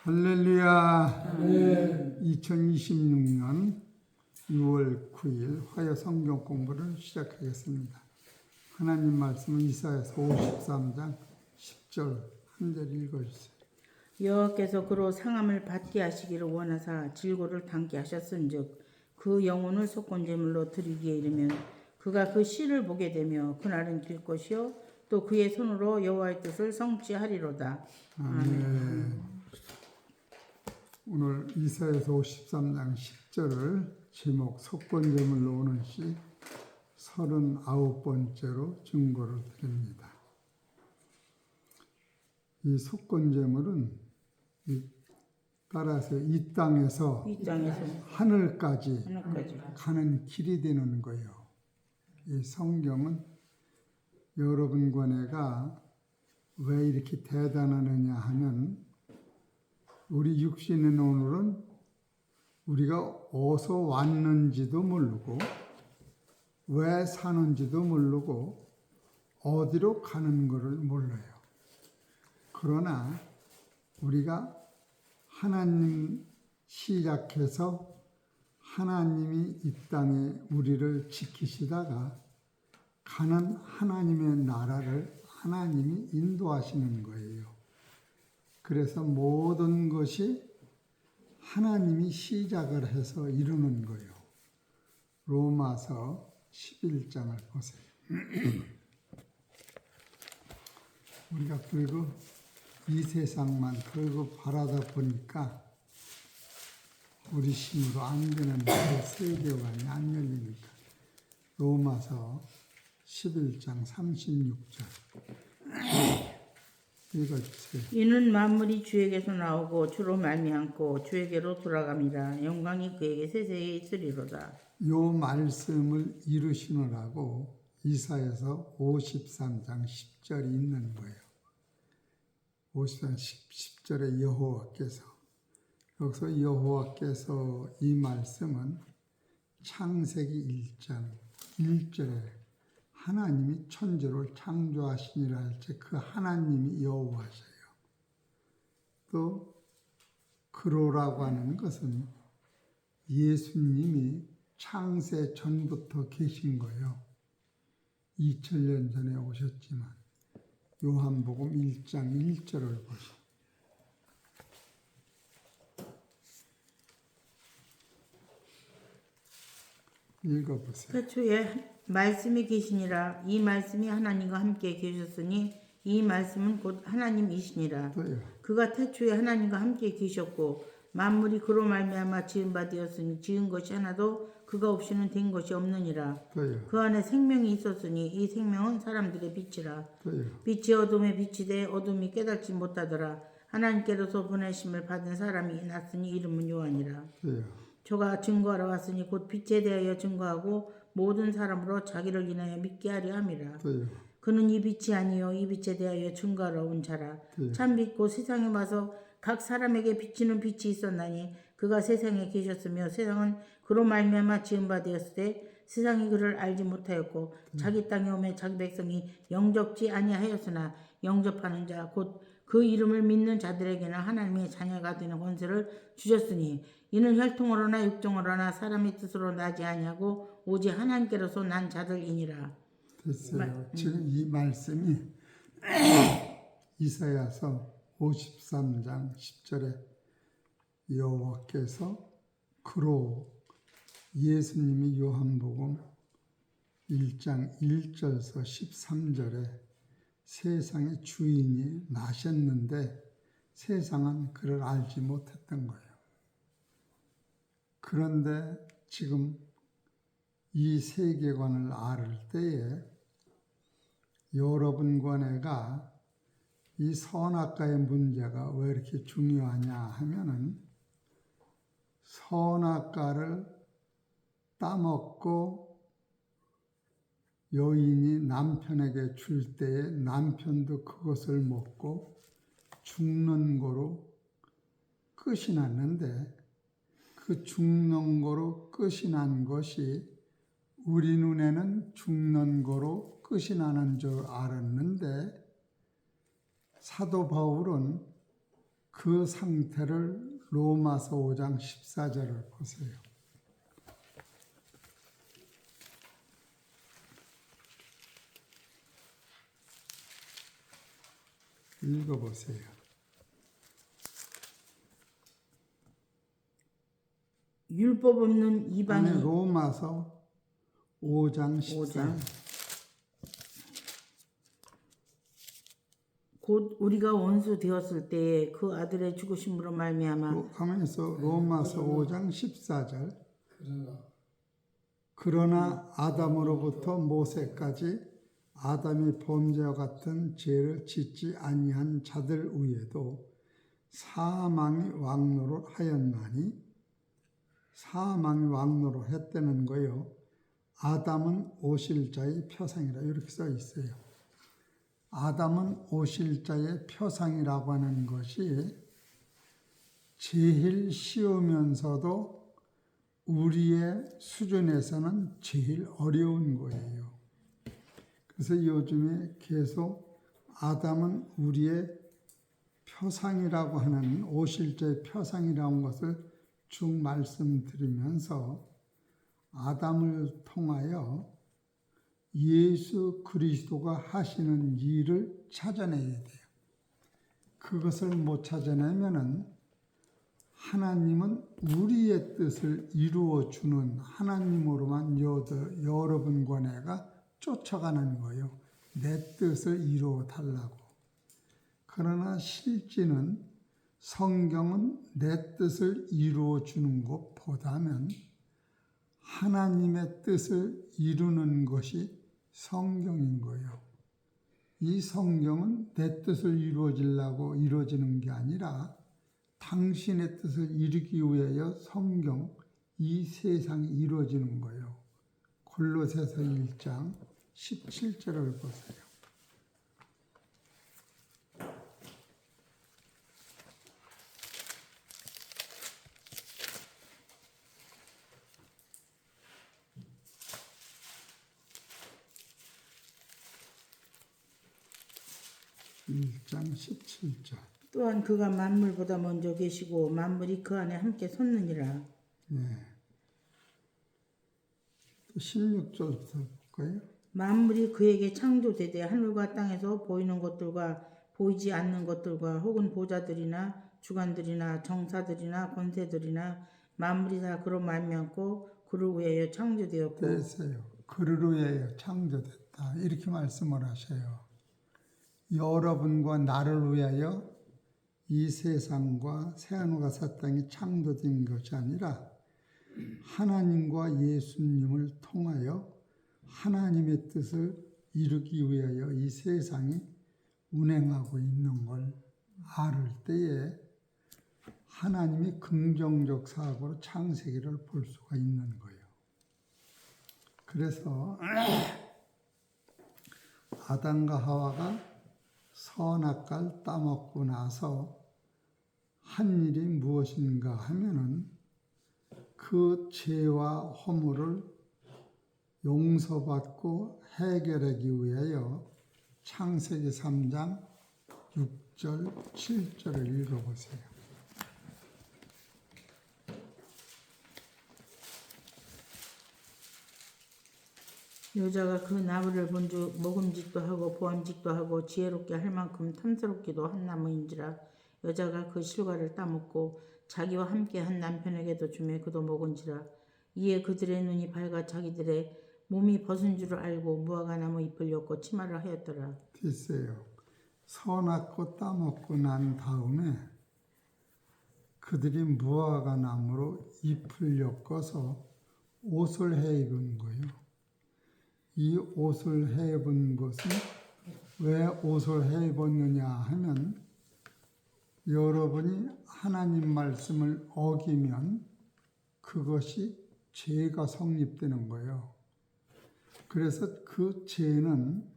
할렐루야. 2026년 6월 9일 화요 성경 공부를 시작하겠습니다. 하나님 말씀은 이사야서 53장 10절 한 절 읽어주세요. 여호와께서 그로 상함을 받게 하시기를 원하사 질고를 담게 하셨은즉 그 영혼을 속건제물로 드리기에 이르면 그가 그 씨를 보게 되며 그날은 길 것이요 또 그의 손으로 여호와의 뜻을 성취하리로다. 아멘. 오늘 이사야서 53장 10절을 제목 속건제물로 오는 시 39번째로 증거를 드립니다. 이 속건제물은 따라서 이 땅에서 하늘까지 가는 길이 되는 거예요. 이 성경은 여러분과 내가 왜 이렇게 대단하느냐 하면 우리 육신의 오늘은 우리가 어디서 왔는지도 모르고 왜 사는지도 모르고 어디로 가는 것을 몰라요. 그러나 우리가 하나님 시작해서 하나님이 이 땅에 우리를 지키시다가 가는 하나님의 나라를 하나님이 인도하시는 거예요. 그래서 모든 것이 하나님이 시작을 해서 이루는 거예요. 로마서 11장을 보세요. 우리가 그리고 이 세상만 그리고 바라다 보니까 우리 힘으로 안 되는데 세계관이 안 열리니까 로마서 11장 36절 읽어주세요. 이는 만물이 주에게서 나오고 주로 말미암고 주에게로 돌아갑니다. 영광이 그에게 세세히 있으리로다. 요 말씀을 이루시느라고 이사야서 53장 10절이 있는 거예요. 53장 10절에 여호와께서 여기서 여호와께서 이 말씀은 창세기 1장 1절에 하나님이 천지를 창조하시니라 할 때 그 하나님이 여호와셔요. 또 그로라고 하는 것은 예수님이 창세 전부터 계신 거예요. 2000년 전에 오셨지만 요한복음 1장 1절을 보시오. 읽어보세요. 태초에 말씀이 계시니라. 이 말씀이 하나님과 함께 계셨으니 이 말씀은 곧 하나님이시니라. 또요. 그가 태초에 하나님과 함께 계셨고 만물이 그로 말미암아 지은 바 되었으니 지은 것이 하나도 그가 없이는 된 것이 없느니라. 또요. 그 안에 생명이 있었으니 이 생명은 사람들의 빛이라. 또요. 빛이 어둠에 비치되 어둠이 깨닫지 못하더라. 하나님께로서 보내심을 받은 사람이 났으니 이름은 요한이라. 또요. 저가 증거하러 왔으니 곧 빛에 대하여 증거하고 모든 사람으로 자기를 인하여 믿게 하려 함이라. 또요. 그는 이 빛이 아니요 이 빛에 대하여 증거하러 온 자라. 참 빛고 세상에 와서 각 사람에게 비치는 빛이 있었나니 그가 세상에 계셨으며 세상은 그로 말미암아 지은 바 되었을 때 세상이 그를 알지 못하였고 자기 땅에 오매 자기 백성이 영접지 아니하였으나 영접하는 자 곧 그 이름을 믿는 자들에게는 하나님의 자녀가 되는 권세를 주셨으니 이는 혈통으로나 육정으로나 사람의 뜻으로 나지 아니하고 오직 하나님께로서 난 자들이니라. 됐어요. 지금 이 말씀이 이사야서 53장 10절에 여호와께서 그로 예수님이 요한복음 1장 1절에서 13절에 세상의 주인이 나셨는데 세상은 그를 알지 못했던 거예요. 그런데 지금 이 세계관을 알 때에 여러분과 내가 이 선악과의 문제가 왜 이렇게 중요하냐 하면은 선악과를 따먹고 여인이 남편에게 줄 때에 남편도 그것을 먹고 죽는 거로 끝이 났는데 그 죽는 거로 끝이 난 것이 우리 눈에는 죽는 거로 끝이 나는 줄 알았는데 사도 바울은 그 상태를 로마서 5장 14절을 보세요. 읽어보세요. 율법 없는 이방인. 아니, 로마서 5장 14절. 곧 우리가 원수 되었을 때에 그 아들의 죽으심으로 말미암아. 가만히 있어. 로마서 5장 14절. 그러나 아담으로부터 모세까지 아담이 범죄와 같은 죄를 짓지 아니한 자들 위에도 사망이 왕노를 하였나니, 사망이 왕노를 했다는 거요. 아담은 오실 자의 표상이라 이렇게 써 있어요. 아담은 오실 자의 표상이라고 하는 것이 제일 쉬우면서도 우리의 수준에서는 제일 어려운 거예요. 그래서 요즘에 계속 아담은 우리의 표상이라고 하는, 오실 자의 표상이라는 것을 쭉 말씀드리면서 아담을 통하여 예수 그리스도가 하시는 일을 찾아내야 돼요. 그것을 못 찾아내면은 하나님은 우리의 뜻을 이루어주는 하나님으로만 여러분과 내가 쫓아가는 거예요. 내 뜻을 이루어 달라고. 그러나 실제는 성경은 내 뜻을 이루어 주는 것보다는 하나님의 뜻을 이루는 것이 성경인 거예요. 이 성경은 내 뜻을 이루어지려고 이루어지는 게 아니라 당신의 뜻을 이루기 위하여 성경, 이 세상이 이루어지는 거예요. 골로새서 1장 17절을 보세요. (1장 17절) 또한 그가 만물보다 먼저 계시고 만물이 그 안에 함께 섰느니라. 네. 16절부터 볼까요? 만물이 그에게 창조되되 하늘과 땅에서 보이는 것들과 보이지 않는 것들과 혹은 보좌들이나 주관들이나 정사들이나 권세들이나 만물이 다 그로 말미암고 그를 위하여 창조되었고. 됐어요. 그를 위하여 창조됐다. 이렇게 말씀을 하셔요. 여러분과 나를 위하여 이 세상과 새하늘과 새 땅이 창조된 것이 아니라 하나님과 예수님을 통하여 하나님의 뜻을 이루기 위하여 이 세상이 운행하고 있는 걸 알을 때에 하나님이 긍정적 사고로 창세기를 볼 수가 있는 거예요. 그래서 아담과 하와가 선악과를 따먹고 나서 한 일이 무엇인가 하면은 그 죄와 허물을 용서받고 해결하기 위하여 창세기 3장 6절, 7절을 읽어보세요. 여자가 그 나무를 본즉 먹음직도 하고 보암직도 하고 지혜롭게 할 만큼 탐스럽기도 한 나무인지라. 여자가 그 실과를 따먹고 자기와 함께 한 남편에게도 주매 그도 먹은지라. 이에 그들의 눈이 밝아 자기들의 몸이 벗은 줄을 알고 무화과 나무 잎을 엮고 치마를 하였더라. 됐어요. 선악과 따먹고 난 다음에 그들이 무화과 나무로 잎을 엮어서 옷을 해 입은 거예요. 이 옷을 해 입은 것은 왜 옷을 해 입었느냐 하면 여러분이 하나님 말씀을 어기면 그것이 죄가 성립되는 거예요. 그래서 그 죄는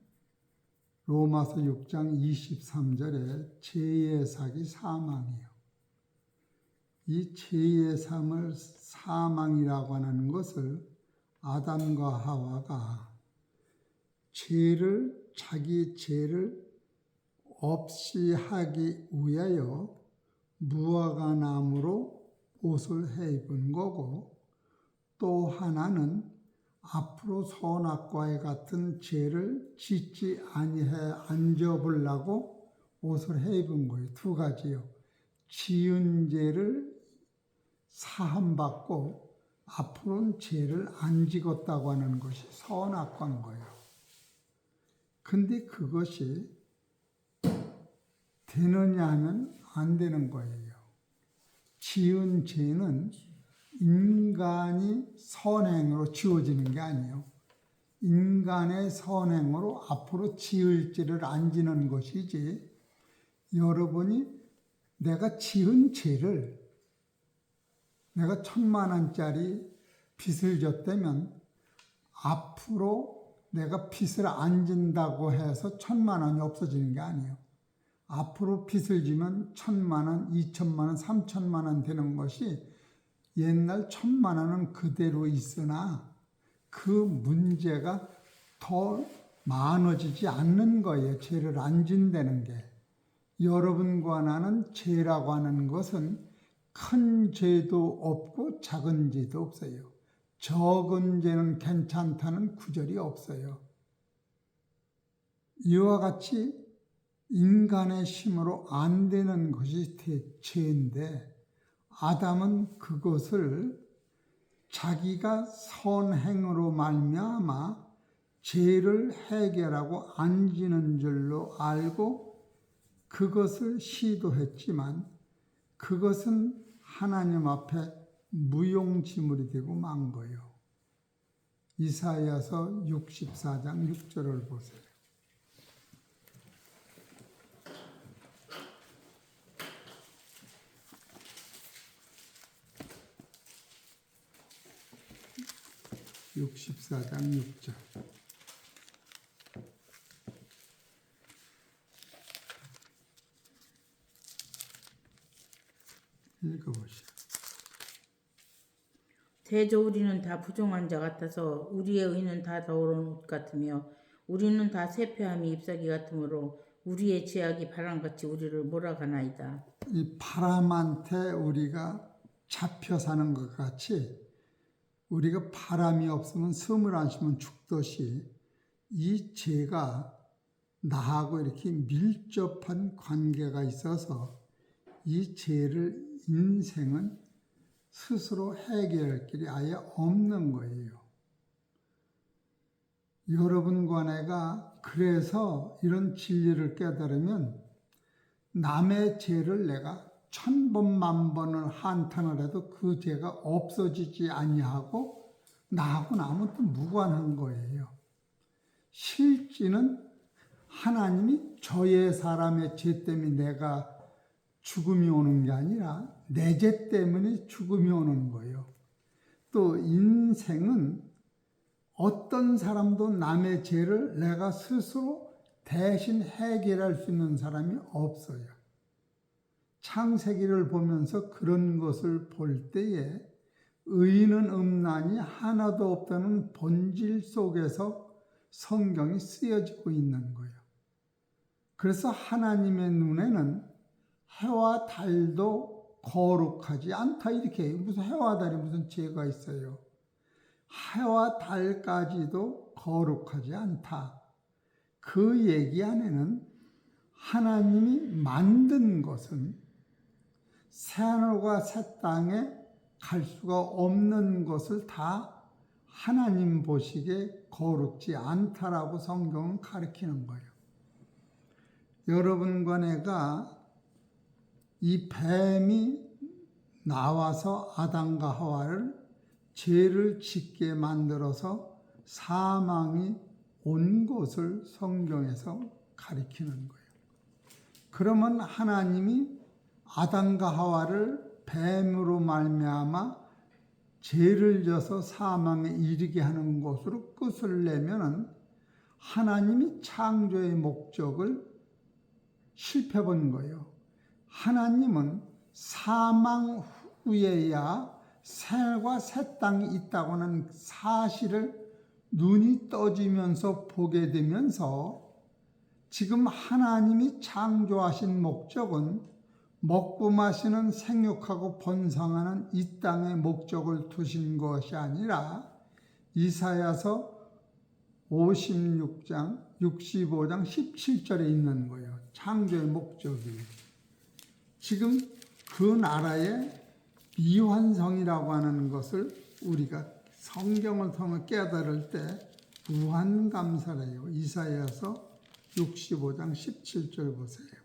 로마서 6장 23절에 죄의 삭이 사망이에요. 이 죄의 삶을 사망이라고 하는 것을 아담과 하와가 자기 죄를 없이 하기 위하여 무화과 나무로 옷을 해 입은 거고, 또 하나는 앞으로 선악과에 같은 죄를 짓지 아니해 앉아보려고 옷을 해 입은 거예요. 두 가지요. 지은 죄를 사함받고 앞으로는 죄를 안 지었다고 하는 것이 선악과인 거예요. 근데 그것이 되느냐 하면 안 되는 거예요. 지은 죄는 인간이 선행으로 지어지는 게 아니에요. 인간의 선행으로 앞으로 지을 죄를 안 지는 것이지, 여러분이 내가 지은 죄를 내가 1,000,000원짜리 빚을 졌다면 앞으로 내가 빚을 안 진다고 해서 1,000,000원이 없어지는 게 아니에요. 앞으로 빚을 지면 1,000,000원, 2,000,000원, 3,000,000원 되는 것이 옛날 1,000,000원은 그대로 있으나 그 문제가 더 많아지지 않는 거예요. 죄를 안 진다는 게. 여러분과 나는 죄라고 하는 것은 큰 죄도 없고 작은 죄도 없어요. 적은 죄는 괜찮다는 구절이 없어요. 이와 같이 인간의 힘으로 안 되는 것이 죄인데, 아담은 그것을 자기가 선행으로 말미암아 죄를 해결하고 안 지는 줄로 알고 그것을 시도했지만 그것은 하나님 앞에 무용지물이 되고 만 거예요. 이사야서 64장 6절을 보세요. (64장 6절) 읽어보시오. 대저 우리는 다 부정한 자 같아서 우리의 의는 다 더러운 옷 같으며 우리는 다 쇠폐함이 잎사귀 같으므로 우리의 죄악이 바람같이 우리를 몰아가나이다. 이 바람한테 우리가 잡혀 사는 것 같이 우리가 바람이 없으면 숨을 안 쉬면 죽듯이 이 죄가 나하고 이렇게 밀접한 관계가 있어서 이 죄를 인생은 스스로 해결할 길이 아예 없는 거예요. 여러분과 내가 그래서 이런 진리를 깨달으면 남의 죄를 내가 1,000번, 10,000번을 한탄을 해도 그 죄가 없어지지 아니하고 나하고 남은 또 무관한 거예요. 실제는 하나님이 저의 사람의 죄 때문에 내가 죽음이 오는 게 아니라 내 죄 때문에 죽음이 오는 거예요. 또 인생은 어떤 사람도 남의 죄를 내가 스스로 대신 해결할 수 있는 사람이 없어요. 창세기를 보면서 그런 것을 볼 때에 의인은 없나니 하나도 없다는 본질 속에서 성경이 쓰여지고 있는 거예요. 그래서 하나님의 눈에는 해와 달도 거룩하지 않다 이렇게 해요. 무슨 해와 달이 무슨 죄가 있어요. 해와 달까지도 거룩하지 않다. 그 얘기 안에는 하나님이 만든 것은 새하늘과 새 땅에 갈 수가 없는 것을 다 하나님 보시기에 거룩지 않다라고 성경은 가르치는 거예요. 여러분과 내가 이 뱀이 나와서 아담과 하와를 죄를 짓게 만들어서 사망이 온 것을 성경에서 가리키는 거예요. 그러면 하나님이 아담과 하와를 뱀으로 말미암아 죄를 져서 사망에 이르게 하는 것으로 끝을 내면은 하나님이 창조의 목적을 실패본 거예요. 하나님은 사망 후에야 새와 새 땅이 있다고 하는 사실을 눈이 떠지면서 보게 되면서 지금 하나님이 창조하신 목적은 먹고 마시는 생육하고 번성하는 이 땅의 목적을 두신 것이 아니라 이사야서 56장, 65장 17절에 있는 거예요. 창조의 목적이. 지금 그 나라의 미완성이라고 하는 것을 우리가 성경을 통해 깨달을 때 무한감사래요. 이사야서 65장 17절 보세요.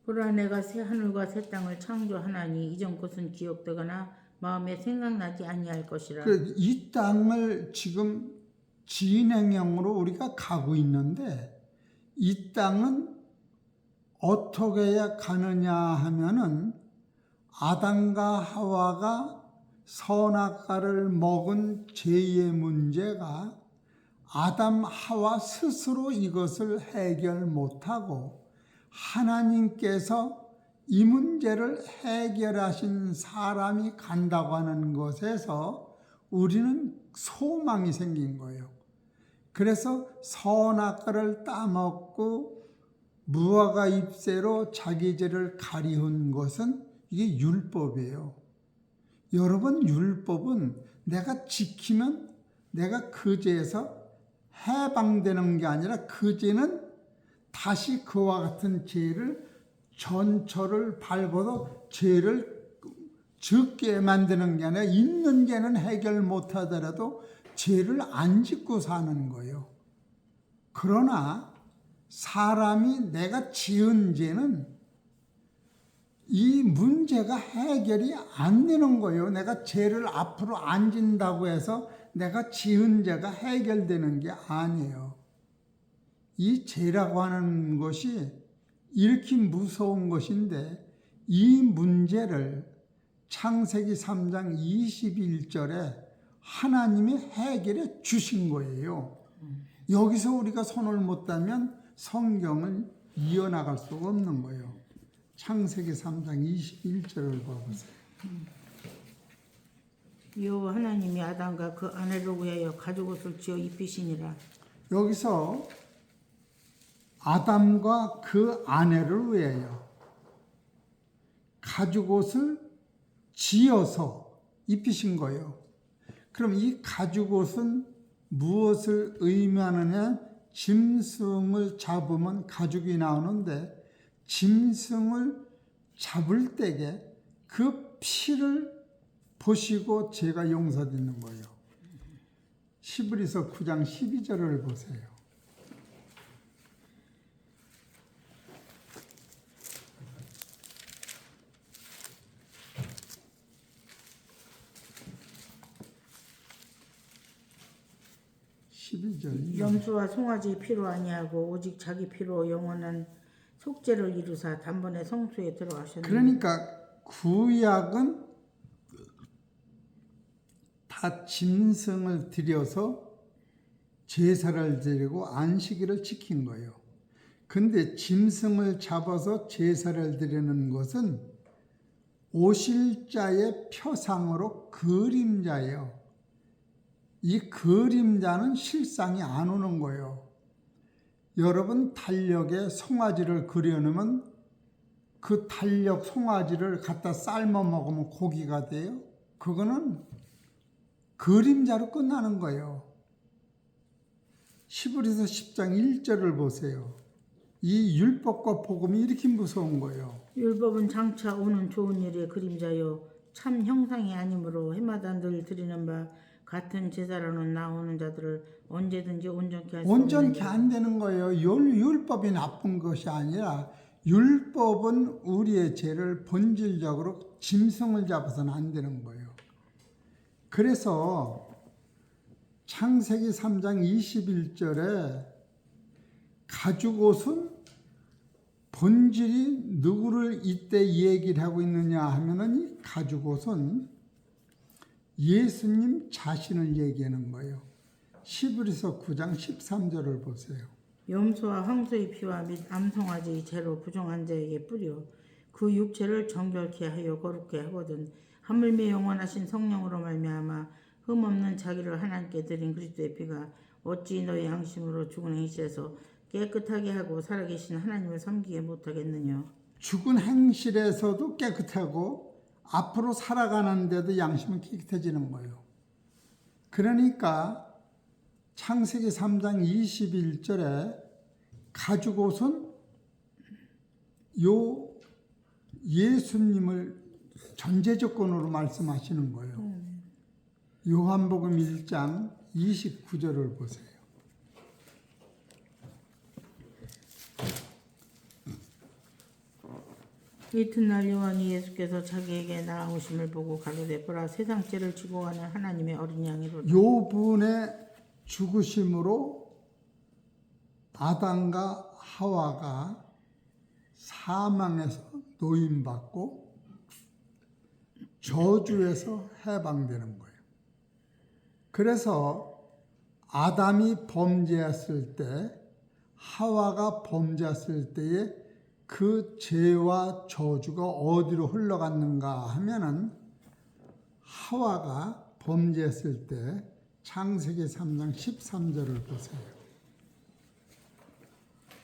보라 내가 새 하늘과 새 땅을 창조하나니 이전 것은 기억되거나 마음에 생각나지 아니할 것이라. 이 땅을 지금 진행형으로 우리가 가고 있는데 이 땅은 어떻게 해야 가느냐 하면은 아담과 하와가 선악과를 먹은 죄의 문제가 아담 하와 스스로 이것을 해결 못하고 하나님께서 이 문제를 해결하신 사람이 간다고 하는 것에서 우리는 소망이 생긴 거예요. 그래서 선악과를 따먹고 무화과 잎새로 자기 죄를 가리운 것은 이게 율법이에요. 여러분, 율법은 내가 지키면 내가 그 죄에서 해방되는 게 아니라 그 죄는 다시 그와 같은 죄를 전철을 밟아도 죄를 적게 만드는 게 아니라 있는 죄는 해결 못하더라도 죄를 안 짓고 사는 거예요. 그러나 사람이 내가 지은 죄는 이 문제가 해결이 안 되는 거예요. 내가 죄를 앞으로 안 진다고 해서 내가 지은 죄가 해결되는 게 아니에요. 이 죄라고 하는 것이 이렇게 무서운 것인데 이 문제를 창세기 3장 21절에 하나님이 해결해 주신 거예요. 여기서 우리가 손을 못 대면 성경을 이어나갈 수가 없는 거예요. 창세기 3장 21절을 봐보세요. 여호와 하나님이 아담과 그 아내를 위하여 가죽옷을 지어 입히시니라. 여기서 아담과 그 아내를 위하여 가죽옷을 지어서 입히신 거예요. 그럼 이 가죽옷은 무엇을 의미하느냐? 짐승을 잡으면 가죽이 나오는데 짐승을 잡을 때에 그 피를 보시고 죄가 용서되는 거예요. 히브리서 9장 12절을 보세요. 염소와 송아지 피로 아니하고 오직 자기 피로 영원한 속죄를 이루사 단번에 성소에 들어가셨느니라. 그러니까 구약은 다 짐승을 들여서 제사를 드리고 안식일을 지킨 거예요. 근데 짐승을 잡아서 제사를 드리는 것은 오실 자의 표상으로 그림자예요. 이 그림자는 실상이 안 오는 거예요. 여러분 달력에 송아지를 그려놓으면 그 달력 송아지를 갖다 삶아 먹으면 고기가 돼요? 그거는 그림자로 끝나는 거예요. 히브리서 10장 1절을 보세요. 이 율법과 복음이 이렇게 무서운 거예요. 율법은 장차 오는 좋은 일의 그림자요 참 형상이 아니므로 해마다 늘 드리는 바 같은 제사로는 나오는 자들을 언제든지 온전케 할 수 없는 온전케 안 되는 거예요. 율법이 나쁜 것이 아니라 율법은 우리의 죄를 본질적으로 짐승을 잡아서는 안 되는 거예요. 그래서 창세기 3장 21절에 가죽옷은 본질이 누구를 이때 얘기를 하고 있느냐 하면은 이 가죽옷은 예수님 자신을 얘기하는 거예요. 히브리서 9장 13절을 보세요. 염소와 황소의 피와 및 암송아지의 죄로 부정한 자에게 뿌려 그 육체를 정결케 하여 거룩케 하거든 하물며 영원하신 성령으로 말미암아 흠없는 자기를 하나님께 드린 그리스도의 피가 어찌 너희 양심으로 죽은 행실에서 깨끗하게 하고 살아계신 하나님을 섬기게 못하겠느냐. 죽은 행실에서도 깨끗하고 앞으로 살아가는데도 양심은 깨끗해지는 거예요. 그러니까 창세기 3장 21절에 가죽옷은 요 예수님을 전제 조건으로 말씀하시는 거예요. 요한복음 1장 29절을 보세요. 이튿날 요한이 예수께서 자기에게 나아오심을 보고 가로되 보라 세상 죄를 지고 가는 하나님의 어린 양이로다. 요 분의 죽으심으로 아담과 하와가 사망에서 노임받고 저주에서 해방되는 거예요. 그래서 아담이 범죄했을 때, 하와가 범죄했을 때에 그 죄와 저주가 어디로 흘러갔는가 하면은 하와가 범죄했을 때 창세기 3장 13절을 보세요.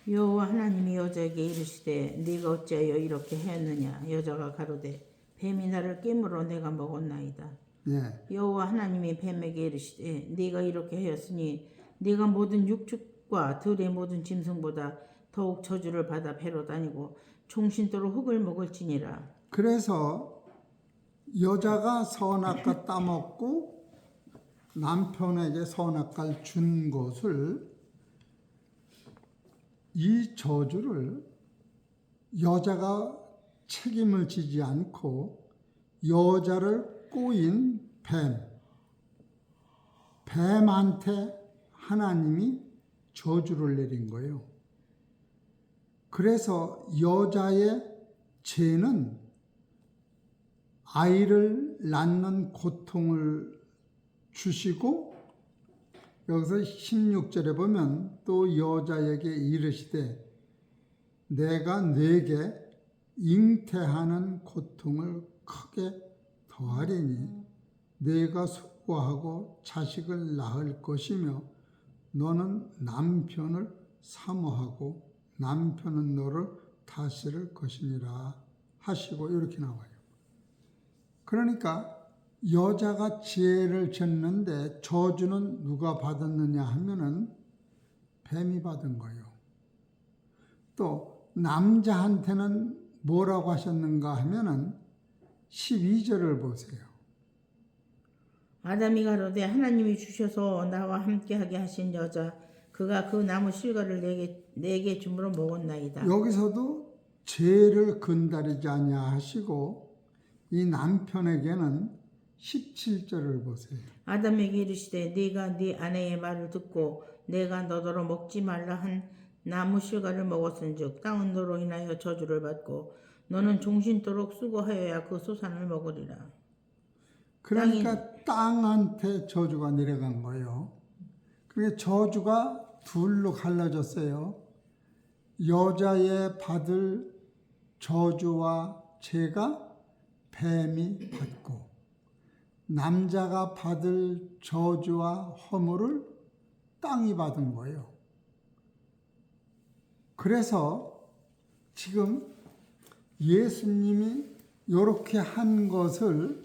여호와 하나님이 여자에게 이르시되 네가 어찌하여 이렇게 하였느냐. 여자가 가로되 뱀이 나를 깨물어 내가 먹었나이다. 예. 여호와 하나님이 뱀에게 이르시되 네가 이렇게 하였으니 네가 모든 육축과 들의 모든 짐승보다 더욱 저주를 받아 배로 다니고 종신토록 흙을 먹을지니라. 그래서 여자가 선악과 따먹고 남편에게 선악과를 준 것을, 이 저주를 여자가 책임을 지지 않고 여자를 꼬인 뱀한테 하나님이 저주를 내린 거예요. 그래서 여자의 죄는 아이를 낳는 고통을 주시고, 여기서 16절에 보면 또 여자에게 이르시되 내가 네게 잉태하는 고통을 크게 더하리니 네가 수고하고 자식을 낳을 것이며 너는 남편을 사모하고 남편은 너를 다스릴 것이니라 하시고 이렇게 나와요. 그러니까 여자가 죄를 졌는데 저주는 누가 받았느냐 하면은 뱀이 받은 거예요. 또 남자한테는 뭐라고 하셨는가 하면은 12절을 보세요. 아담이 가로되 하나님이 주셔서 나와 함께하게 하신 여자 그가 그 나무 실과를 내게 주므로 먹었나이다. 여기서도 죄를 건다리지 아니하시고 이 남편에게는 17절을 보세요. 아담에게 이르시되 네가 네 아내의 말을 듣고 내가 너더러 먹지 말라 한 나무 실과를 먹었은즉 땅은 너로 인하여 저주를 받고 너는 종신토록 수고하여야 그 소산을 먹으리라. 그러니까 땅한테 저주가 내려간 거예요. 그게 저주가 둘로 갈라졌어요. 여자의 받을 저주와 죄가 뱀이 받고, 남자가 받을 저주와 허물을 땅이 받은 거예요. 그래서 지금 예수님이 이렇게 한 것을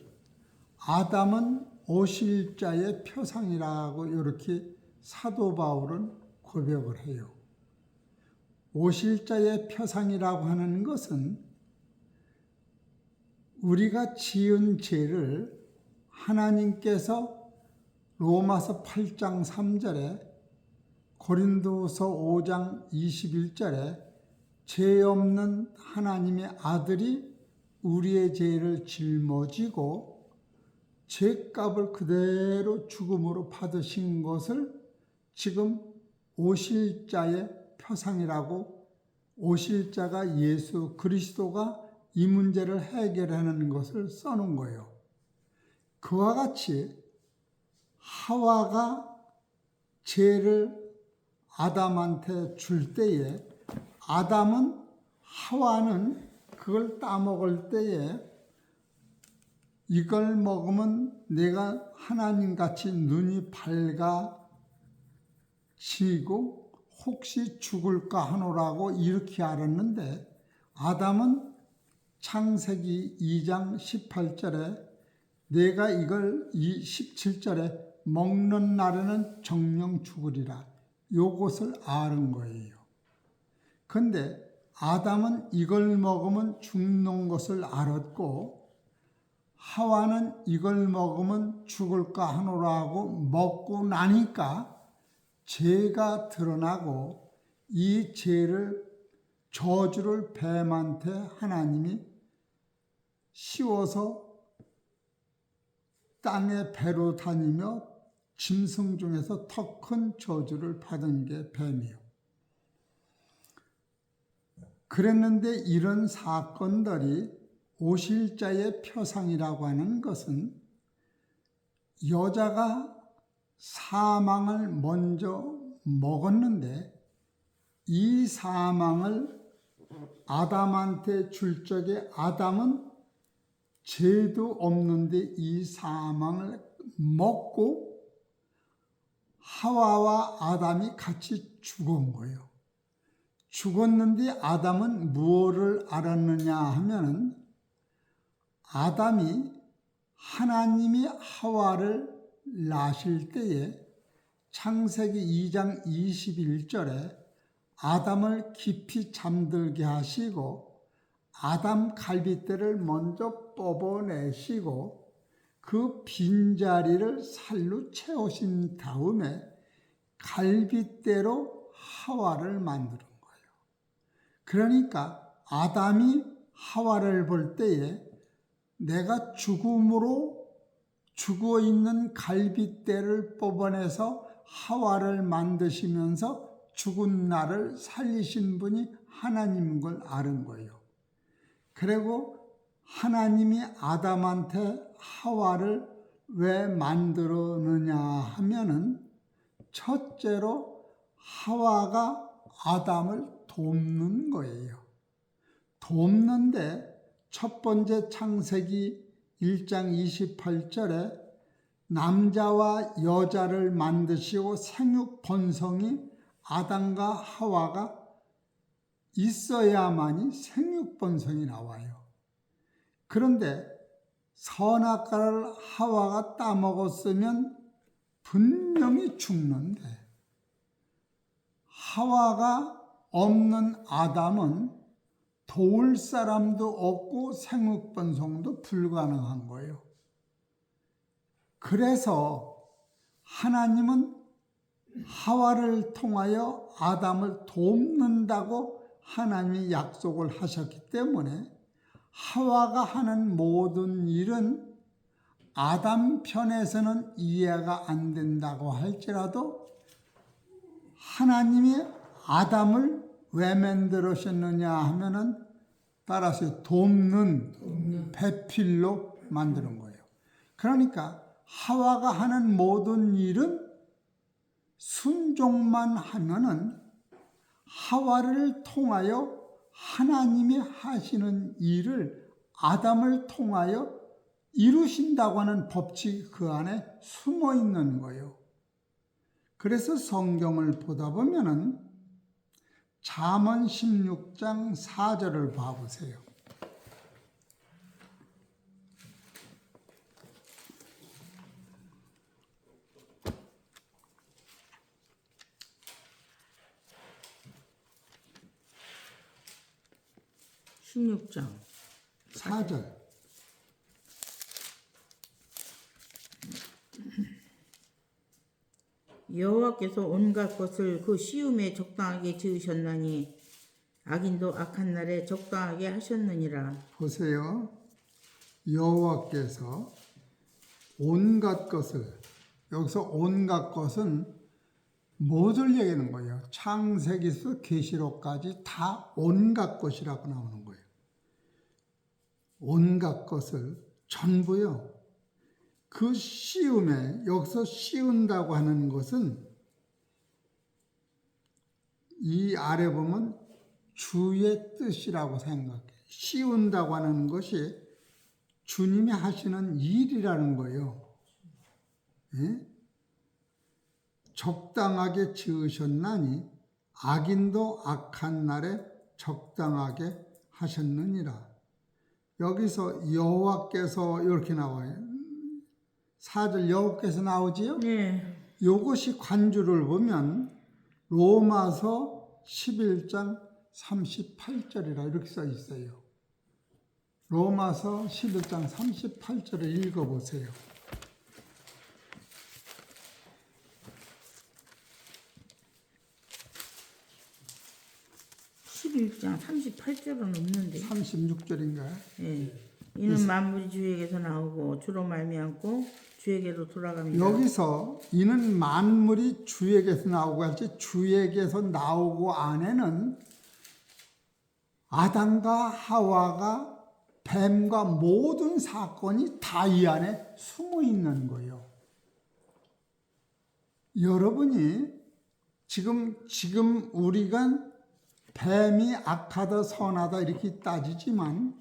아담은 오실자의 표상이라고 이렇게 사도 바울은 고백을 해요. 오실자의 표상이라고 하는 것은 우리가 지은 죄를 하나님께서 로마서 8장 3절에 고린도서 5장 21절에 죄 없는 하나님의 아들이 우리의 죄를 짊어지고 죄값을 그대로 죽음으로 받으신 것을 지금 오실자의 표상이라고, 오실자가 예수 그리스도가 이 문제를 해결하는 것을 써놓은 거예요. 그와 같이 하와가 죄를 아담한테 줄 때에 아담은, 하와는 그걸 따먹을 때에 이걸 먹으면 내가 하나님같이 눈이 밝아지고 혹시 죽을까 하노라고 이렇게 알았는데 아담은 창세기 2장 18절에 내가 이걸 17절에 먹는 날에는 정령 죽으리라 요것을 아는 거예요. 근데 아담은 이걸 먹으면 죽는 것을 알았고 하와는 이걸 먹으면 죽을까 하노라고 먹고 나니까 죄가 드러나고 이 죄를 저주를 뱀한테 하나님이 씌워서 땅에 배로 다니며 짐승 중에서 더 큰 저주를 받은 게 뱀이요. 그랬는데 이런 사건들이 오실자의 표상이라고 하는 것은 여자가 사망을 먼저 먹었는데 이 사망을 아담한테 줄 적에 아담은 죄도 없는데 이 사망을 먹고 하와와 아담이 같이 죽은 거예요. 죽었는데 아담은 무엇을 알았느냐 하면은 아담이 하나님이 하와를 낳으실 때에 창세기 2장 21절에 아담을 깊이 잠들게 하시고 아담 갈빗대를 먼저 뽑아내시고 그 빈자리를 살로 채우신 다음에 갈빗대로 하와를 만드는 거예요. 그러니까 아담이 하와를 볼 때에 내가 죽음으로 죽어있는 갈빗대를 뽑아내서 하와를 만드시면서 죽은 나를 살리신 분이 하나님인 걸 아는 거예요. 그리고 하나님이 아담한테 하와를 왜 만들었느냐 하면은 첫째로 하와가 아담을 돕는 거예요. 돕는데 첫 번째 창세기 1장 28절에 남자와 여자를 만드시고 생육 번성이 아담과 하와가 있어야만이 생육 번성이 나와요. 그런데 선악과를 하와가 따먹었으면 분명히 죽는데 하와가 없는 아담은 도울 사람도 없고 생육번성도 불가능한 거예요. 그래서 하나님은 하와를 통하여 아담을 돕는다고 하나님이 약속을 하셨기 때문에 하와가 하는 모든 일은 아담 편에서는 이해가 안 된다고 할지라도 하나님이 아담을 왜 만들으셨느냐 하면은 따라서 돕는 배필로 만드는 거예요. 그러니까 하와가 하는 모든 일은 순종만 하면은 하와를 통하여 하나님이 하시는 일을 아담을 통하여 이루신다고 하는 법칙이 그 안에 숨어 있는 거예요. 그래서 성경을 보다 보면은 잠언 16장 4절을 봐보세요. (16장) 4절. 여호와께서 온갖 것을 그 시음에 적당하게 지으셨나니 악인도 악한 날에 적당하게 하셨느니라. 보세요. 여호와께서 온갖 것을, 여기서 온갖 것은 무엇을 얘기하는 거예요? 창세기에서 계시록까지 다 온갖 것이라고 나오는 거예요. 온갖 것을 전부요. 그 씌움에, 여기서 씌운다고 하는 것은 이 아래 보면 주의 뜻이라고 생각해요. 씌운다고 하는 것이 주님이 하시는 일이라는 거예요. 예? 적당하게 지으셨나니 악인도 악한 날에 적당하게 하셨느니라. 여기서 여호와께서 이렇게 나와요. 4절 여호와께서 나오지요? 네. 이것이 관주를 보면 로마서 11장 38절이라 이렇게 써 있어요. 로마서 11장 38절을 읽어보세요. 11장 38절은 없는데. 36절인가요? 예. 이는 만물이 주에게서 나오고 주로 말미암고 주에게로 돌아갑니다. 여기서 이는 만물이 주에게서 나오고 할지 주에게서 나오고 안에는 아담과 하와가 뱀과 모든 사건이 다 이 안에 숨어 있는 거예요. 여러분이 지금 우리가 뱀이 악하다 선하다 이렇게 따지지만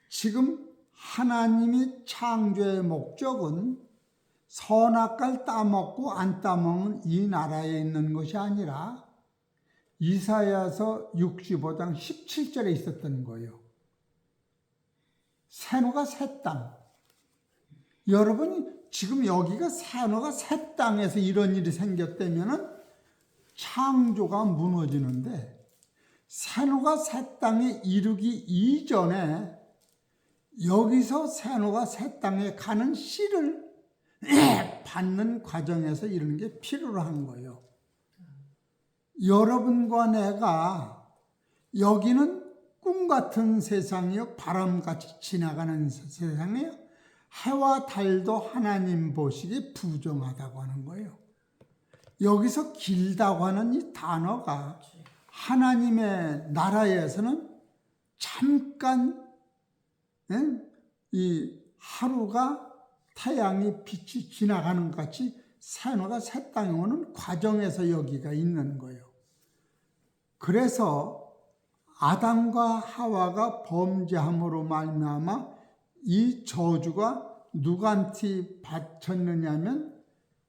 지금 하나님이 창조의 목적은 선악과를 따먹고 안 따먹는 이 나라에 있는 것이 아니라 이사야서 65장 17절에 있었던 거예요. 세노가 새 땅. 여러분이 지금 여기가 세노가 새 땅에서 이런 일이 생겼다면은 창조가 무너지는데 세노가 새 땅에 이르기 이전에 여기서 세노가 새 땅에 가는 씨를 받는 과정에서 이런 게 필요로 한 거예요. 여러분과 내가 여기는 꿈 같은 세상이요, 바람같이 지나가는 세상이에요. 해와 달도 하나님 보시기 부정하다고 하는 거예요. 여기서 길다고 하는 이 단어가 하나님의 나라에서는 잠깐 이 하루가 태양이 빛이 지나가는 것 같이 세노가 새 땅에 오는 과정에서 여기가 있는 거예요. 그래서 아담과 하와가 범죄함으로 말미암아 이 저주가 누구한테 바쳤느냐면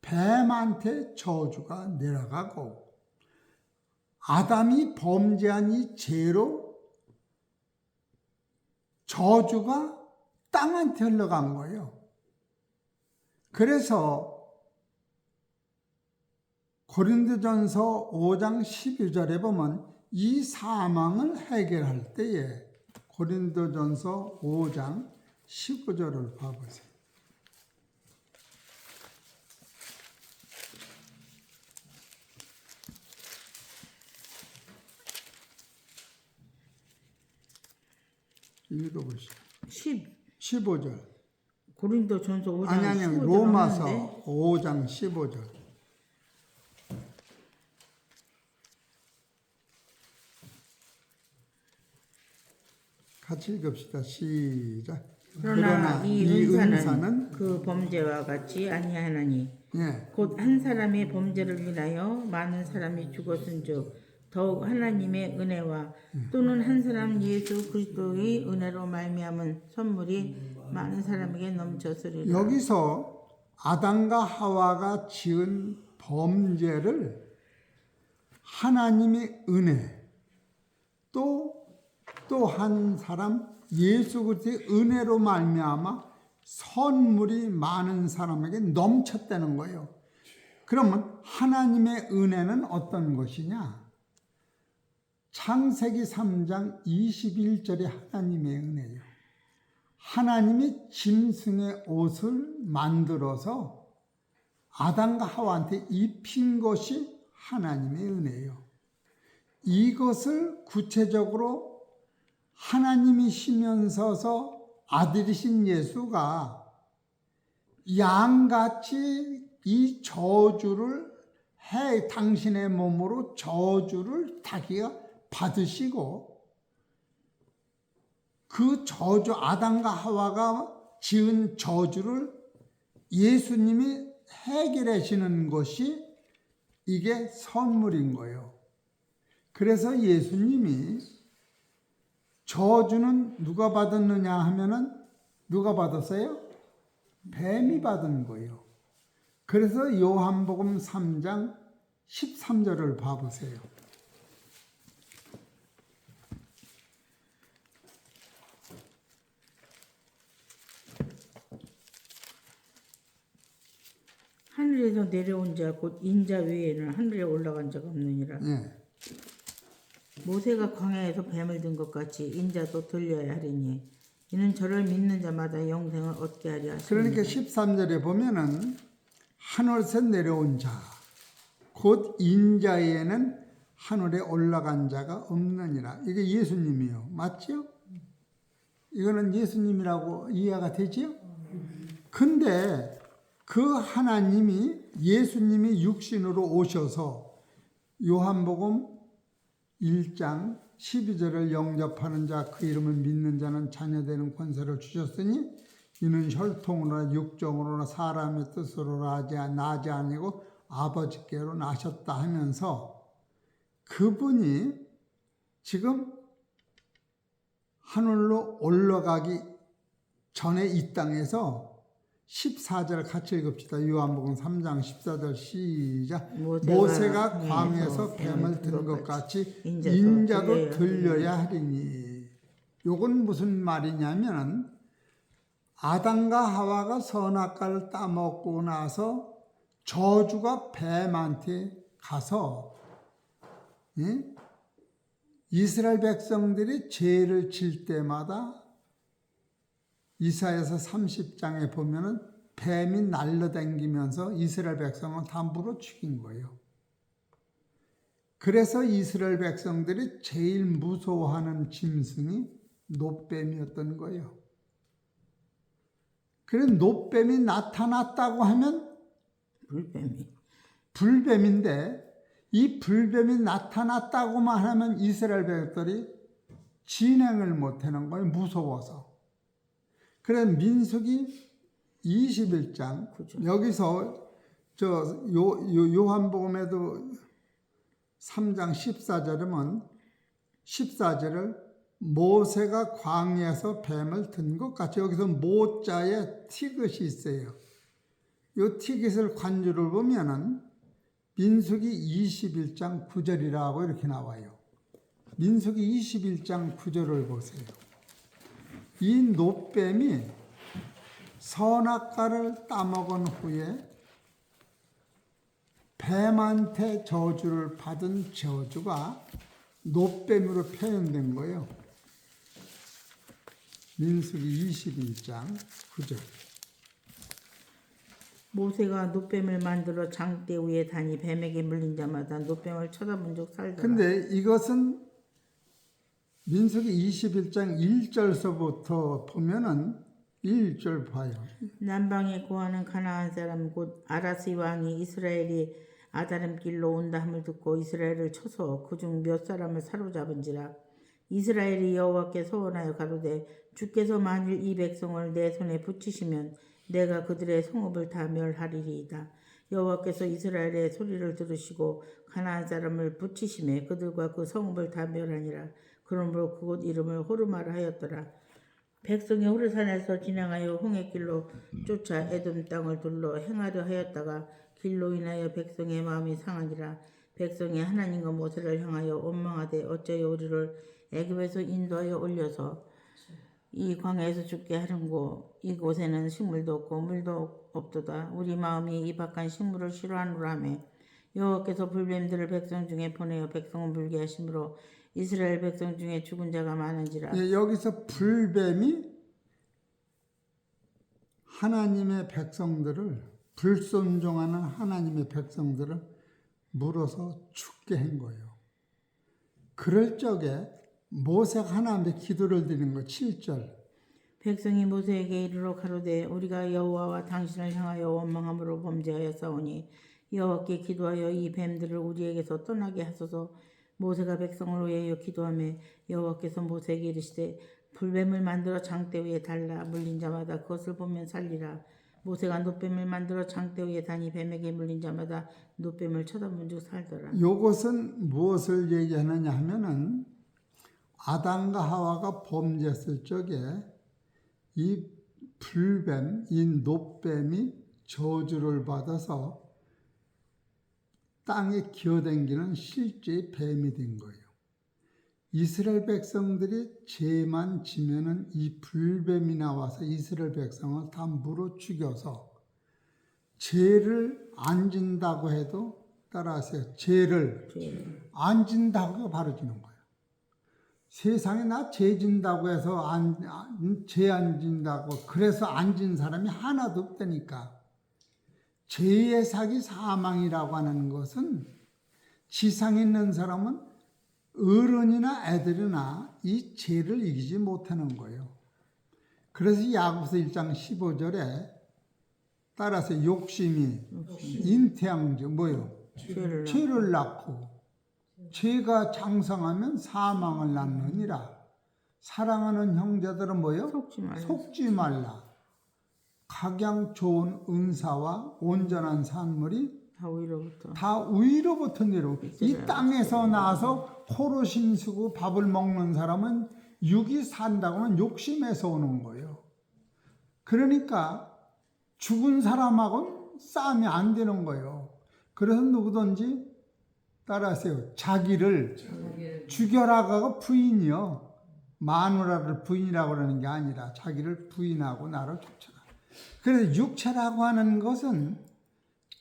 뱀한테 저주가 내려가고 아담이 범죄한 이 죄로 저주가 땅한테 흘러간 거예요. 그래서 고린도전서 5장 12절에 보면 이 사망을 해결할 때에 고린도전서 5장 19절을 봐보세요. 읽어보시죠. 15절. 고린도전서 5장 아니 15절 로마서 없는데? 5장 15절. 같이 읽읍시다. 시작. 그러나 이 은사는 그 범죄와 같이 아니하나니 예. 곧 한 사람의 범죄를 인하여 많은 사람이 죽었은즉 더욱 하나님의 은혜와 또는 한 사람 예수 그리스도의 은혜로 말미암은 선물이 많은 사람에게 넘쳤으리라. 여기서 아담과 하와가 지은 범죄를 하나님의 은혜 또 한 사람 예수 그리스도의 은혜로 말미암아 선물이 많은 사람에게 넘쳤다는 거예요. 그러면 하나님의 은혜는 어떤 것이냐? 창세기 3장 21절에 하나님의 은혜예요. 하나님이 짐승의 옷을 만들어서 아담과 하와한테 입힌 것이 하나님의 은혜예요. 이것을 구체적으로 하나님이시면서서 아들이신 예수가 양같이 이 저주를 당신의 몸으로 저주를 자기가 받으시고 그 저주 아담과 하와가 지은 저주를 예수님이 해결하시는 것이 이게 선물인 거예요. 그래서 예수님이 저주는 누가 받았느냐 하면은 누가 받았어요? 뱀이 받은 거예요. 그래서 요한복음 3장 13절을 봐보세요. 하늘에서 내려온 자 곧 인자 외에는 하늘에 올라간 자가 없느니라. 예. 모세가 광야에서 뱀을 든 것 같이 인자도 들려야 하리니 이는 저를 믿는 자마다 영생을 얻게 하리 하시니. 그러니까 13절에 보면은 하늘에서 내려온 자, 곧 인자에는 하늘에 올라간 자가 없느니라. 이게 예수님이요. 맞죠? 이거는 예수님이라고 이해가 되지요? 근데 그 하나님이 예수님이 육신으로 오셔서 요한복음 1장 12절을 영접하는 자 그 이름을 믿는 자는 자녀되는 권세를 주셨으니 이는 혈통으로나 육정으로나 사람의 뜻으로 나지 아니고 아버지께로 나셨다 하면서 그분이 지금 하늘로 올라가기 전에 이 땅에서 14절 같이 읽읍시다. 요한복음 3장 14절 시작. 모세가 광에서 뱀을 든 것 같이 인자도 들려야 하리니. 요건 무슨 말이냐면 아담과 하와가 선악과를 따먹고 나서 저주가 뱀한테 가서 이스라엘 백성들이 죄를 질 때마다 이사야서 30장에 보면은 뱀이 날려다니면서 이스라엘 백성을 다 물어 죽인 거예요. 그래서 이스라엘 백성들이 제일 무서워하는 짐승이 놋뱀이었던 거예요. 그래 놋뱀이 나타났다고 하면 불뱀인데 이 불뱀이 나타났다고만 하면 이스라엘 백성들이 진행을 못하는 거예요. 무서워서. 그래 민수기 21장 여기서 요한복음에도 3장 14절이면 14절을 모세가 광야에서 뱀을 든 것 같이 여기서 모자에 티귿이 있어요. 이 티귿을 관주를 보면은 민수기 21장 9절이라고 이렇게 나와요. 민수기 21장 9절을 보세요. 이 놋뱀이 선악과를 따먹은 후에 뱀한테 저주를 받은 저주가 놋뱀으로 표현된 거예요. 민수기 21장 9절. 모세가 놋뱀을 만들어 장대 위에 다니 뱀에게 물린 자마다 놋뱀을 쳐다본 적 살더라. 근데 이것은 민수기 21장 1절서부터 보면은 1절 봐요. 남방에 거하는 가나안 사람 곧 아라스 왕이 이스라엘이 아다름길로 온다 함을 듣고 이스라엘을 쳐서 그중 몇 사람을 사로잡은지라. 이스라엘이 여호와께 서원하여 가로되 주께서 만일 이 백성을 내 손에 붙이시면 내가 그들의 성읍을 다 멸하리이다. 여호와께서 이스라엘의 소리를 들으시고 가나안 사람을 붙이심에 그들과 그 성읍을 다 멸하니라. 그러므로 그곳 이름을 호르마라 하였더라. 백성이 호르산에서 지나가여 홍해길로 쫓아 에돔 땅을 둘러 행하려 하였다가 길로 인하여 백성의 마음이 상하니라. 백성이 하나님과 모세를 향하여 원망하되 어찌하여 우리를 애굽에서 인도하여 올려서 이 광야에서 죽게 하는고 이곳에는 식물도 없고 물도 없도다. 우리 마음이 이 박한 식물을 싫어하노라 하며 여호와께서 불뱀들을 백성 중에 보내어 백성을 물게 하심으로 이스라엘 백성 중에 죽은 자가 많은지라. 여기서 불뱀이 하나님의 백성들을 불순종하는 하나님의 백성들을 물어서 죽게 한 거예요. 그럴 적에 모세가 하나님께 기도를 드리는 거 7절. 백성이 모세에게 이르러 가로되 우리가 여호와와 당신을 향하여 원망함으로 범죄하였사오니 여호와께 기도하여 이 뱀들을 우리에게서 떠나게 하소서. 모세가 백성을 위하여 기도하며 여호와께서 모세에게 이르시되 불뱀을 만들어 장대 위에 달라 물린 자마다 그것을 보면 살리라. 모세가 놋뱀을 만들어 장대 위에 다니 뱀에게 물린 자마다 놋뱀을 쳐다본 즉 살더라. 이것은 무엇을 얘기하느냐 하면은 아담과 하와가 범죄했을 적에 이 불뱀, 이 놋뱀이 저주를 받아서 땅에 기어다니는 실제 뱀이 된 거예요. 이스라엘 백성들이 죄만 지면은 이 불뱀이 나와서 이스라엘 백성을 다 물어 죽여서 죄를 안 진다고 해도 따라하세요. 죄를 안 진다고 바로 지는 거예요. 세상에 나 죄 진다고 해서 죄 안 진다고 그래서 안 진 사람이 하나도 없다니까. 죄의 삭이 사망이라고 하는 것은 지상에 있는 사람은 어른이나 애들이나 이 죄를 이기지 못하는 거예요. 그래서 야고보서 1장 15절에 따라서 욕심이 잉태한 뭐요? 죄를 낳고 죄가 장성하면 사망을 낳느니라. 사랑하는 형제들은 뭐요? 속지 말라. 각양 좋은 은사와 온전한 산물이 다 위로부터 내려오고 이 땅에서 나서 코로 힘쓰고 밥을 먹는 사람은 육이 산다고 하면 욕심에서 오는 거예요. 그러니까 죽은 사람하고는 싸우면 안 되는 거예요. 그래서 누구든지 따라하세요. 자기를 죽여라가 부인이요. 마누라를 부인이라고 하는 게 아니라 자기를 부인하고 나를 쫓아라. 그래서 육체라고 하는 것은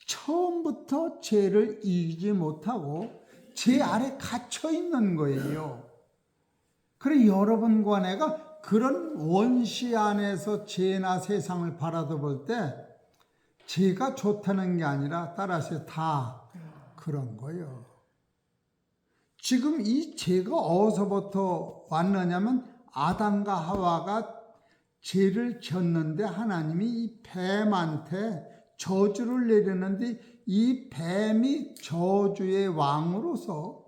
처음부터 죄를 이기지 못하고 죄 아래 갇혀 있는 거예요. 그래 여러분과 내가 그런 원시 안에서 죄나 세상을 바라볼 때 죄가 좋다는 게 아니라 따라서 다 그런 거예요. 지금 이 죄가 어디서부터 왔느냐면 아담과 하와가 죄를 지었는데 하나님이 이 뱀한테 저주를 내렸는데 이 뱀이 저주의 왕으로서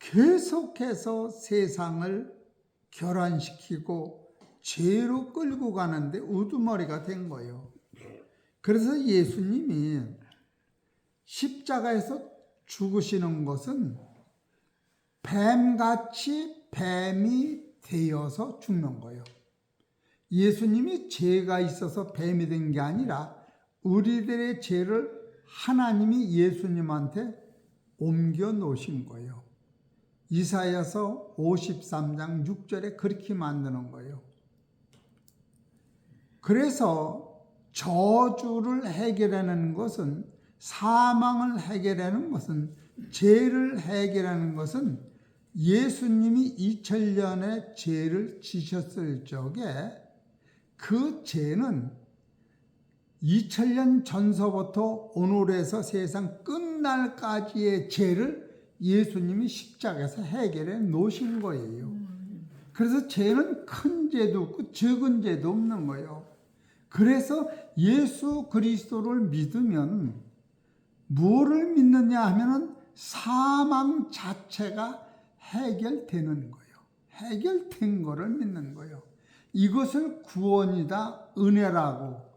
계속해서 세상을 결환시키고 죄로 끌고 가는데 우두머리가 된 거예요. 그래서 예수님이 십자가에서 죽으시는 것은 뱀같이 뱀이 되어서 죽는 거예요. 예수님이 죄가 있어서 뱀이 된 게 아니라 우리들의 죄를 하나님이 예수님한테 옮겨 놓으신 거예요. 이사야서 53장 6절에 그렇게 만드는 거예요. 그래서 저주를 해결하는 것은 사망을 해결하는 것은 죄를 해결하는 것은 예수님이 2000년의 죄를 지셨을 적에 그 죄는 2000년 전서부터 오늘에서 세상 끝날까지의 죄를 예수님이 십자가에서 해결해 놓으신 거예요. 그래서 죄는 큰 죄도 없고 적은 죄도 없는 거예요. 그래서 예수 그리스도를 믿으면 뭐를 믿느냐 하면은 사망 자체가 해결되는 거예요. 해결된 거를 믿는 거예요. 이것을 구원이다, 은혜라고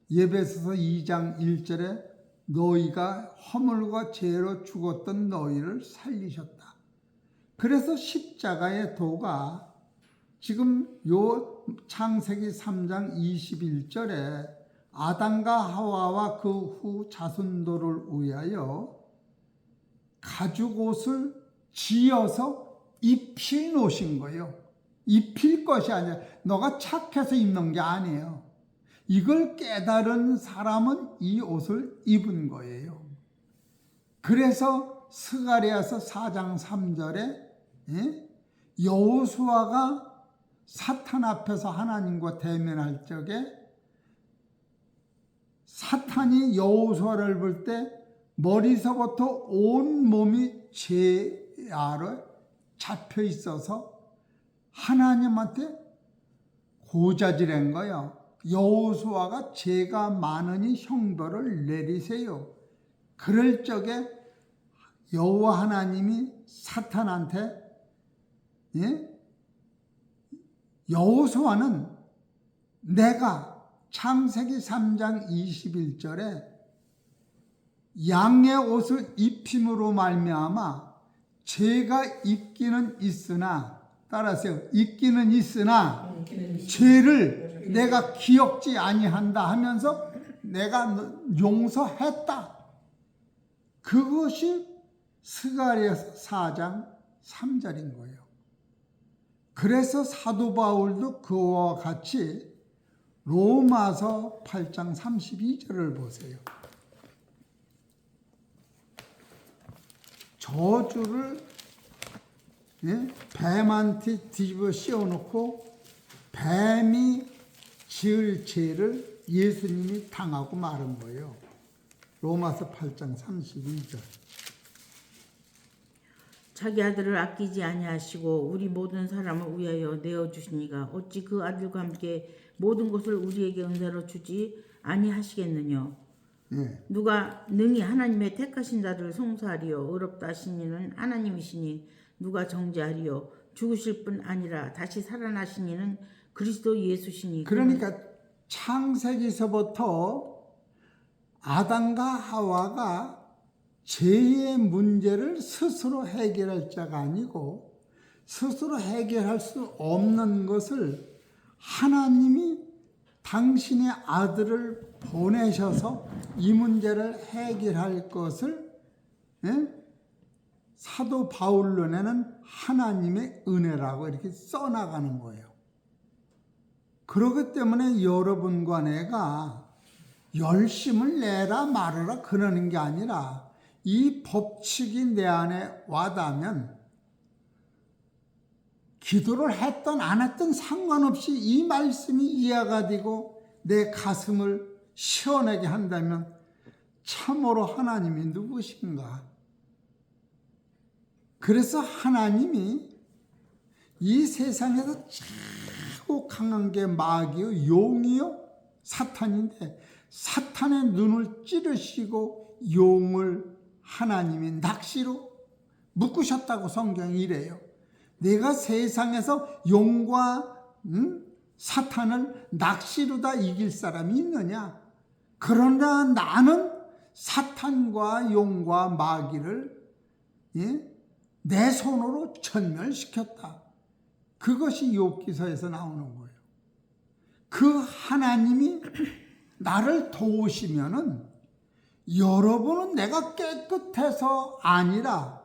에베소서 2장 1절에 너희가 허물과 죄로 죽었던 너희를 살리셨다. 그래서 십자가의 도가 지금 요 창세기 3장 21절에 아담과 하와와 그 후 자손들을 위하여 가죽 옷을 지어서 입힐 놓으신 거예요. 입힐 것이 아니라 너가 착해서 입는 게 아니에요. 이걸 깨달은 사람은 이 옷을 입은 거예요. 그래서 스가랴서 4장 3절에 여호수아가 사탄 앞에서 하나님과 대면할 적에 사탄이 여호수아를 볼 때 머리서부터 온 몸이 죄 아래 잡혀 있어서 하나님한테 고자질한 거예요. 여호수아가 죄가 많으니 형벌을 내리세요. 그럴 적에 여호와 하나님이 사탄한테 여호수아는 내가 창세기 3장 21절에 양의 옷을 입힘으로 말미암아 죄가 있기는 있으나 따라하세요. 있기는 있으나 죄를 내가 기억지 아니한다 하면서 내가 용서했다. 그것이 스가랴서 4장 3절인 거예요. 그래서 사도 바울도 그와 같이 로마서 8장 32절을 보세요. 저주를 뱀한테 뒤집어 씌워놓고 뱀이 지을 죄를 예수님이 당하고 마른 거예요. 로마서 8장 32절. 자기 아들을 아끼지 아니하시고 우리 모든 사람을 위하여 내어주시니가 어찌 그 아들과 함께 모든 것을 우리에게 은혜로 주지 아니하시겠느냐. 누가 능히 하나님의 택하신 자들을 송사하리요 의롭다 하신 이는 하나님이시니 누가 정죄하리요. 죽으실 뿐 아니라 다시 살아나신 이는 그리스도 예수시니. 그러니까 창세기서부터 아담과 하와가 죄의 문제를 스스로 해결할 자가 아니고 스스로 해결할 수 없는 것을 하나님이 당신의 아들을 보내셔서 이 문제를 해결할 것을 사도 바울론에는 하나님의 은혜라고 이렇게 써나가는 거예요. 그렇기 때문에 여러분과 내가 열심을 내라 말아라 그러는 게 아니라 이 법칙이 내 안에 와닿으면 기도를 했던 안 했던 상관없이 이 말씀이 이해가 되고 내 가슴을 시원하게 한다면 참으로 하나님이 누구신가? 그래서 하나님이 이 세상에서 최고 강한 게 마귀요 용이요 사탄인데 사탄의 눈을 찌르시고 용을 하나님이 낚시로 묶으셨다고 성경이 이래요. 내가 세상에서 용과 사탄을 낚시로 다 이길 사람이 있느냐? 그러나 나는 사탄과 용과 마귀를 내 손으로 전멸시켰다. 그것이 욥기서에서 나오는 거예요. 그 하나님이 나를 도우시면은 여러분은 내가 깨끗해서 아니라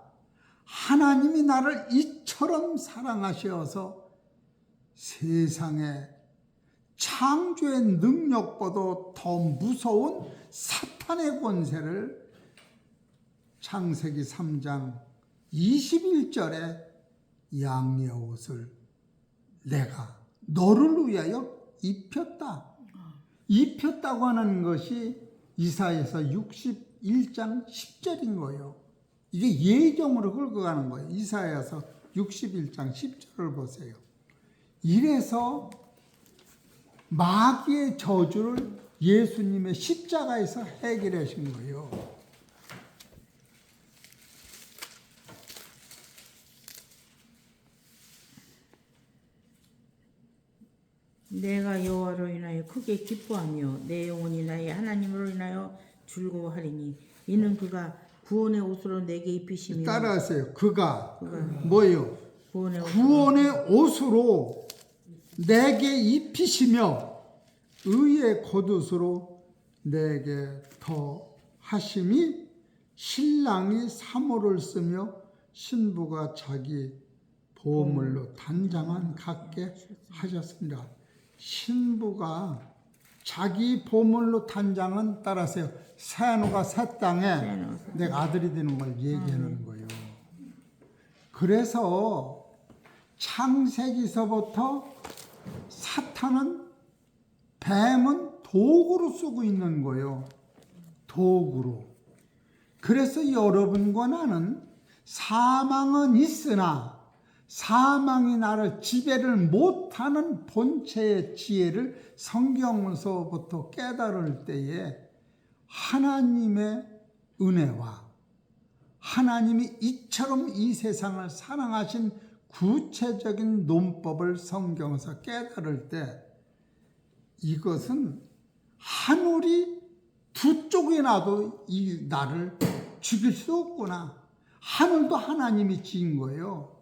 하나님이 나를 이처럼 사랑하셔서 세상에 창조의 능력보다 더 무서운 사탄의 권세를 창세기 3장 21절에 양의 옷을 내가 너를 위하여 입혔다. 입혔다고 하는 것이 이사야서 61장 10절인 거예요. 이게 예정으로 긁어가는 거예요. 이사야서 61장 10절을 보세요. 이래서 마귀의 저주를 예수님의 십자가에서 해결하신 거예요. 내가 여호와로 인하여 크게 기뻐하며 내 영혼이 나의 하나님으로 인하여 즐거워하리니 이는 그가 구원의 옷으로 내게 입히시며. 따라하세요. 그가 뭐예요? 구원의 옷으로 내게 입히시며 의의 겉옷으로 내게 더 하심이 신랑이 사모를 쓰며 신부가 자기 보물로 단장한 같게 하셨습니다. 신부가 자기 보물로 단장은 따라서요. 새노가 새 땅에 내가 아들이 되는 걸 얘기하는 거예요. 그래서 창세기서부터 사탄은 뱀은 도구로 쓰고 있는 거예요. 도구로. 그래서 여러분과 나는 사망은 있으나 사망이 나를 지배를 못하는 본체의 지혜를 성경에서부터 깨달을 때에 하나님의 은혜와 하나님이 이처럼 이 세상을 사랑하신 구체적인 논법을 성경에서 깨달을 때 이것은 하늘이 두 쪽에 나도 이 나를 죽일 수 없구나. 하늘도 하나님이 지은 거예요.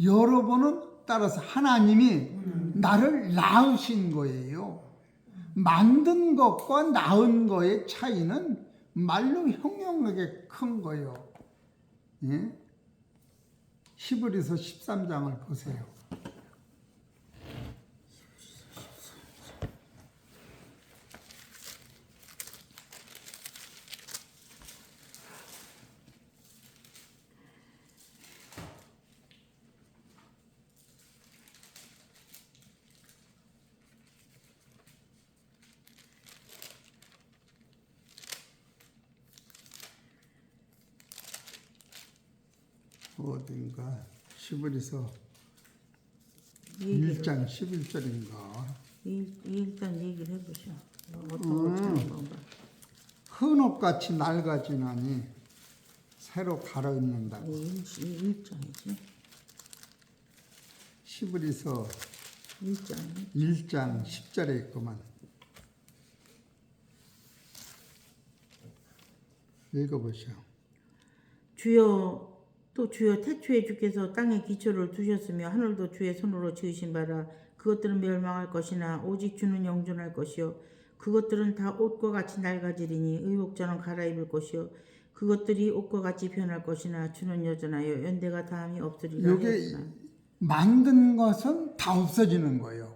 여러분은 따라서 하나님이 나를 낳으신 거예요. 만든 것과 낳은 거의 차이는 말로 형용하게 큰 거요. 예? 히브리서 13장을 보세요. 어딘가 히브리서 1장 11절인가. 일단 얘기를 해보셔. 어떤 거 찾는 건가? 흑옷같이 낡아지나니 새로 갈아입는다고. 1장이지. 히브리서 1장. 1장 10절에 있구만. 읽어보시오. 주여 또 주여 태초에 주께서 땅에 기초를 두셨으며 하늘도 주의 손으로 지으신 바라. 그것들은 멸망할 것이나 오직 주는 영존할 것이요 그것들은 다 옷과 같이 낡아지리니 의복자는 갈아입을 것이요 그것들이 옷과 같이 변할 것이나 주는 여전하여 연대가 다함이 없으리라. 이게 만든 것은 다 없어지는 거예요.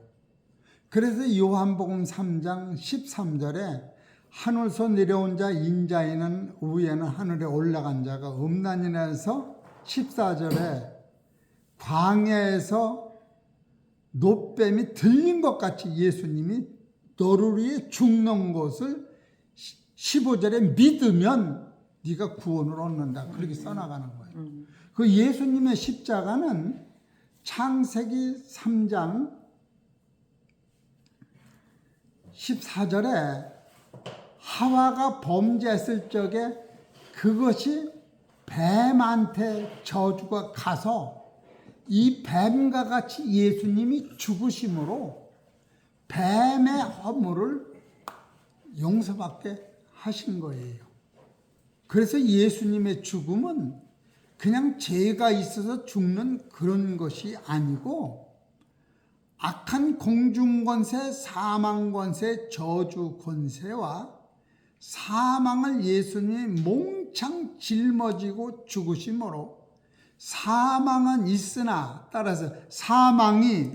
그래서 요한복음 3장 13절에 하늘에서 내려온 자 인자에는 위에는 하늘에 올라간 자가 없나니라 해서 14절에 광야에서 노뱀이 들린 것 같이 예수님이 너를 위해 죽는 것을 15절에 믿으면 네가 구원을 얻는다. 그렇게 써나가는 거예요. 그 예수님의 십자가는 창세기 3장 14절에 하와가 범죄했을 적에 그것이 뱀한테 저주가 가서 이 뱀과 같이 예수님이 죽으심으로 뱀의 허물을 용서받게 하신 거예요. 그래서 예수님의 죽음은 그냥 죄가 있어서 죽는 그런 것이 아니고 악한 공중권세, 사망권세, 저주권세와 사망을 예수님이 몽창 짊어지고 죽으심으로 사망은 있으나 따라서 사망이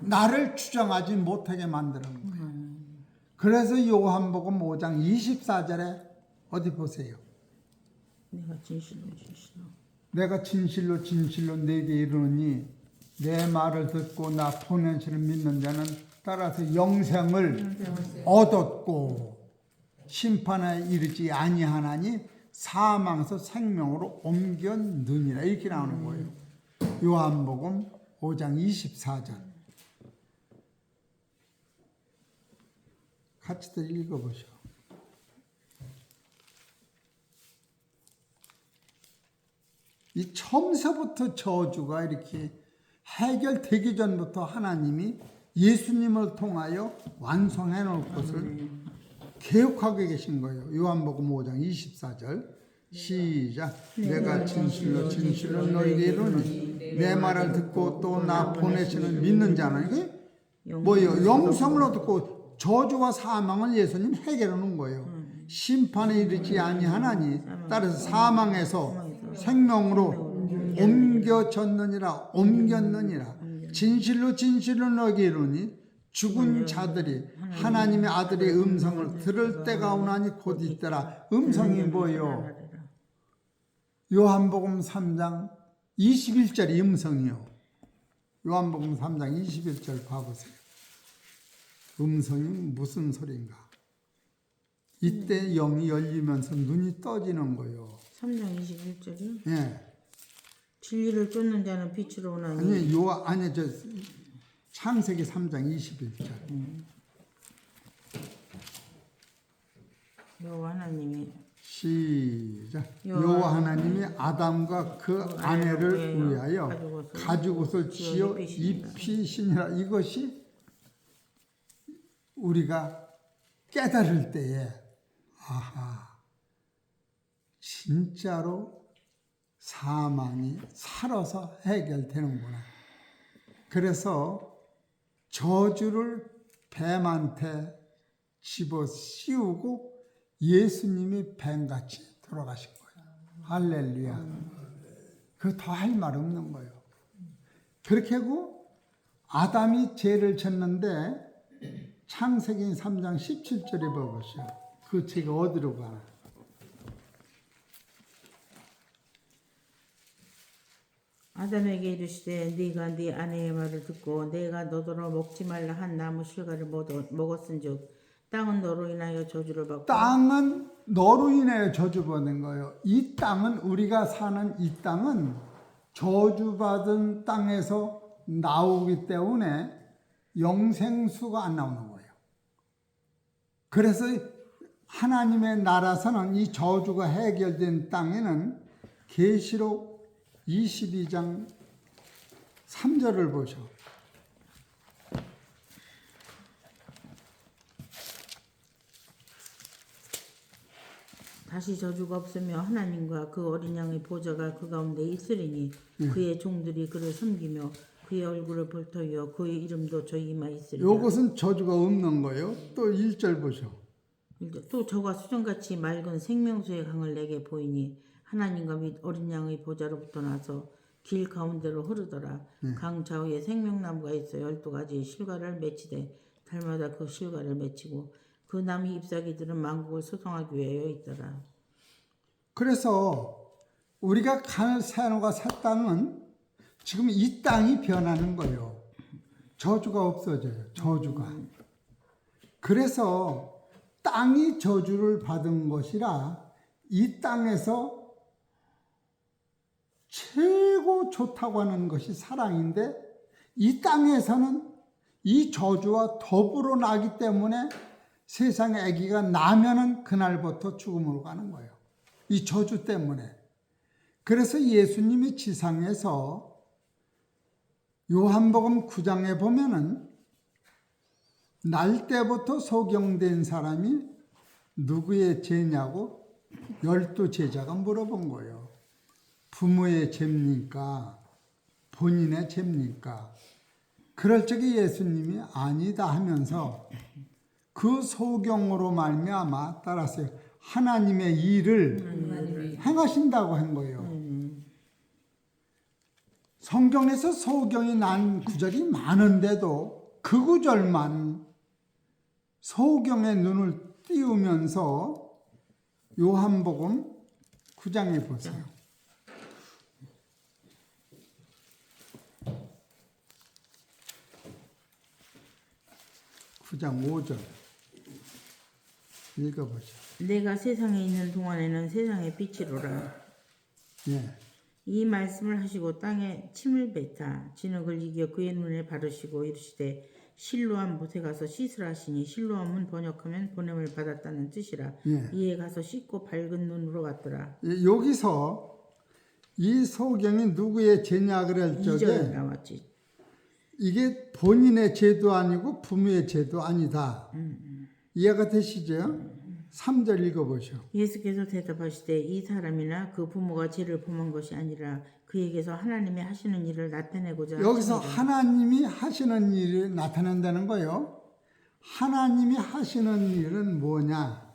나를 주장하지 못하게 만드는 거예요. 그래서 요한복음 5장 24절에 어디 보세요. 내가 진실로 진실로 내게 이르노니 내 말을 듣고 나 보낸 이를 믿는 자는 따라서 영생을 얻었고 심판에 이르지 아니하나니 사망에서 생명으로 옮겼느니라. 이렇게 나오는 거예요. 요한복음 5장 24절. 같이들 읽어보시오. 이 처음서부터 저주가 이렇게 해결되기 전부터 하나님이 예수님을 통하여 완성해 놓을 것을 계획하고 계신 거예요. 요한복음 5장 24절 시작. 내가 진실로 진실로 너희에게 이르노니 내 말을 듣고 또 나 보내시는 믿는 자는 이게 뭐예요? 영생을 얻고 저주와 사망을 예수님 해결해 놓은 거예요. 심판에 이르지 아니하나니 따라서 사망에서 생명으로 옮겨졌느니라. 진실로 진실로 너희에게 이르노니 죽은 자들이 하나님의 아들의 음성을 들을 때가 오나니 곧 이때라. 음성이 뭐예요? 요한복음 3장 21절이 음성이요. 요한복음 3장 21절 봐보세요. 음성이 무슨 소리인가? 이때 영이 열리면서 눈이 떠지는 거예요. 3장 21절이요? 예. 진리를 쫓는 자는 빛으로 오나니. 아니 저 창세기 3장 21절. 여호와 하나님이 시작. 여호와 하나님이 아담과 그 아내를 위하여 가죽옷을 지어 입히시니라. 이것이 우리가 깨달을 때에 아하, 진짜로 사망이 살아서 해결되는구나. 그래서 저주를 뱀한테 집어 씌우고 예수님이 뱀같이 돌아가신 거예요. 할렐루야. 그 더 할 말 없는 거예요. 그렇게 하고 아담이 죄를 졌는데 창세기 3장 17절에 봐보시오. 그 죄가 어디로 가나. 아담에게 이르시되 네가 네 아내의 말을 듣고 내가 너더러 먹지 말라 한 나무 실과를 먹었은즉 땅은 너로 인하여 저주를 받고 땅은 너로 인하여 저주받는 거예요. 이 땅은 우리가 사는 이 땅은 저주받은 땅에서 나오기 때문에 영생수가 안 나오는 거예요. 그래서 하나님의 나라에서는 이 저주가 해결된 땅에는 계시록 22장 3절을 보셔. 다시 저주가 없으며 하나님과 그 어린 양의 보좌가 그 가운데 있으리니 그의 종들이 그를 섬기며 그의 얼굴을 볼 터이요 그의 이름도 저희 이마에 있으리라. 요것은 저주가 없는 거예요. 또 1절 보셔. 또 저가 수정같이 맑은 생명수의 강을 내게 보이니 하나님과 및 어린 양의 보좌로부터 나서 길 가운데로 흐르더라. 강 좌우에 생명나무가 있어 12가지 실과를 맺히되 달마다 그 실과를 맺히고 그 나무 잎사귀들은 만국을 소성하기 위하여 있더라. 그래서 우리가 갈 새하늘과 새 땅은 지금 이 땅이 변하는 거예요. 저주가 없어져요. 저주가. 그래서 땅이 저주를 받은 것이라 이 땅에서 최고 좋다고 하는 것이 사랑인데 이 땅에서는 이 저주와 더불어 나기 때문에 세상에 아기가 나면은 그날부터 죽음으로 가는 거예요. 이 저주 때문에. 그래서 예수님이 지상에서 요한복음 9장에 보면은 날 때부터 소경된 사람이 누구의 죄냐고 12제자가 물어본 거예요. 부모의 죄입니까? 본인의 죄입니까? 그럴 적에 예수님이 아니다 하면서 그 소경으로 말미암아 따라서 하나님의 일을 행하신다고 한 거예요. 성경에서 소경이 난 구절이 많은데도 그 구절만 소경의 눈을 띄우면서 요한복음 9장에 보세요. 9장 5절 읽어보죠. 내가 세상에 있는 동안에는 세상의 빛이로라. 예. 이 말씀을 하시고 땅에 침을 뱉아 진흙을 이겨 그의 눈에 바르시고 이르시되 실로암 못에 가서 씻으라 하시니 실로암은 번역하면 보냄을 받았다는 뜻이라. 예. 이에 가서 씻고 밝은 눈으로 갔더라. 여기서 이 소경이 누구의 죄냐 그럴 2절 적에 나왔지. 이게 본인의 죄도 아니고 부모의 죄도 아니다. 이해가 되시죠? 3절 읽어보시오. 예수께서 대답하시되 이 사람이나 그 부모가 죄를 범한 것이 아니라 그에게서 하나님이 하시는 일을 나타내고자 여기서 하심이라. 하나님이 하시는 일을 나타낸다는 거예요. 하나님이 하시는 일은 뭐냐?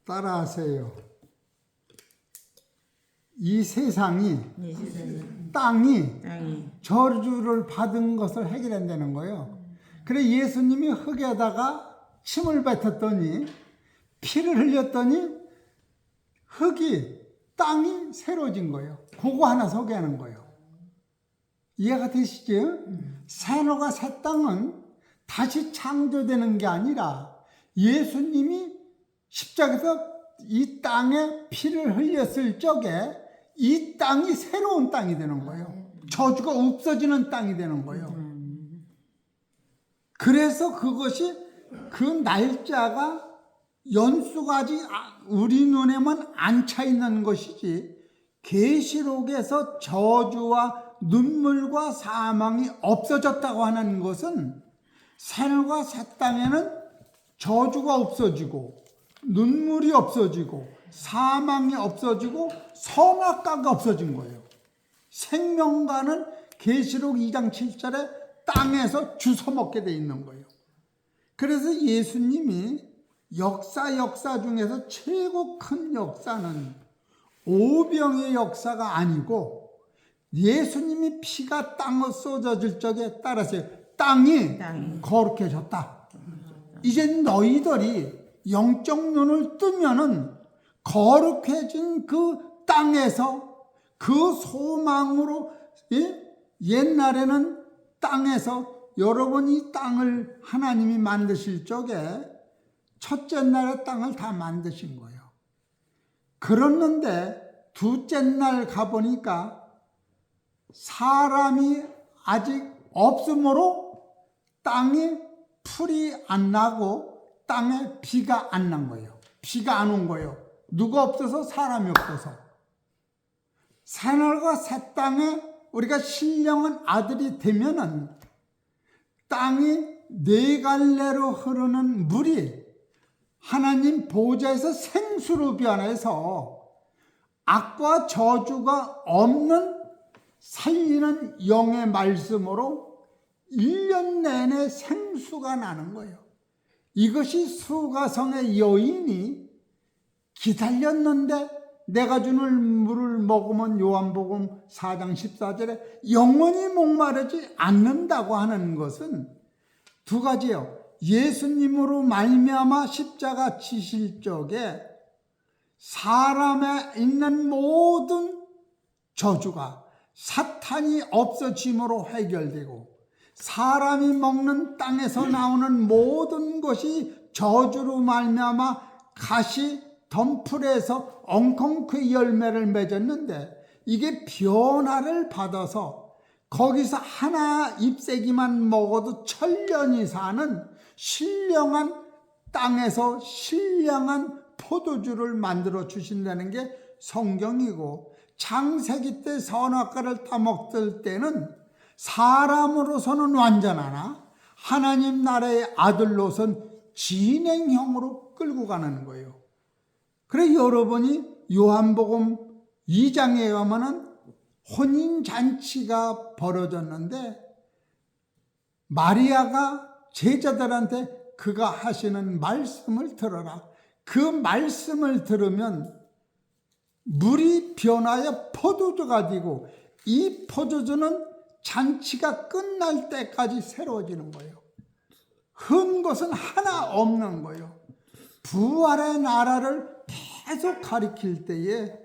따라하세요. 이 세상이 이 세상에 땅이 땅이 저주를 받은 것을 해결한다는 거예요. 그래 예수님이 흙에다가 침을 뱉었더니 피를 흘렸더니 흙이 땅이 새로워진 거예요. 그거 하나 소개하는 거예요. 이해가 되시죠? 새노가 새 땅은 다시 창조되는 게 아니라 예수님이 십자가에서 이 땅에 피를 흘렸을 적에 이 땅이 새로운 땅이 되는 거예요. 저주가 없어지는 땅이 되는 거예요. 그래서 그것이 그 날짜가 연수가 아직 우리 눈에만 안 차 있는 것이지 계시록에서 저주와 눈물과 사망이 없어졌다고 하는 것은 새하늘과 새 땅에는 저주가 없어지고 눈물이 없어지고 사망이 없어지고 성악가가 없어진 거예요. 생명가는 계시록 2장 7절에 땅에서 주워 먹게 돼 있는 거예요. 그래서 예수님이 역사 중에서 최고 큰 역사는 오병의 역사가 아니고 예수님이 피가 땅에 쏟아질 적에 따라서 땅이 거룩해졌다. 이제 너희들이 영적 눈을 뜨면은 거룩해진 그 땅에서 그 소망으로, 옛날에는 땅에서 여러분 이 땅을 하나님이 만드실 적에 첫째 날에 땅을 다 만드신 거예요. 그랬는데 둘째 날 가보니까 사람이 아직 없으므로 땅에 풀이 안 나고 땅에 비가 안 난 거예요. 비가 안 온 거예요. 누가 없어서? 사람이 없어서. 새날과 새 땅에 우리가 신령한 아들이 되면은 땅이 네 갈래로 흐르는 물이 하나님 보좌에서 생수로 변해서 악과 저주가 없는 살리는 영의 말씀으로 1년 내내 생수가 나는 거예요. 이것이 수가성의 여인이 기다렸는데 내가 주는 물을 먹으면 요한복음 4장 14절에 영원히 목마르지 않는다고 하는 것은 두 가지예요. 예수님으로 말미암아 십자가 지실 적에 사람에 있는 모든 저주가 사탄이 없어짐으로 해결되고 사람이 먹는 땅에서 나오는 모든 것이 저주로 말미암아 가시 덤풀에서 엉겅퀴 열매를 맺었는데 이게 변화를 받아서 거기서 하나 잎새기만 먹어도 천년이 사는 신령한 땅에서 신령한 포도주를 만들어 주신다는 게 성경이고, 창세기 때 선악과를 따먹을 때는 사람으로서는 완전하나 하나님 나라의 아들로선 진행형으로 끌고 가는 거예요. 그래 여러분이 요한복음 2장에 가면은 혼인잔치가 벌어졌는데 마리아가 제자들한테 그가 하시는 말씀을 들어라. 그 말씀을 들으면 물이 변하여 포도주가 되고 이 포도주는 잔치가 끝날 때까지 새로워지는 거예요. 흠 것은 하나 없는 거예요. 부활의 나라를 계속 가리킬 때에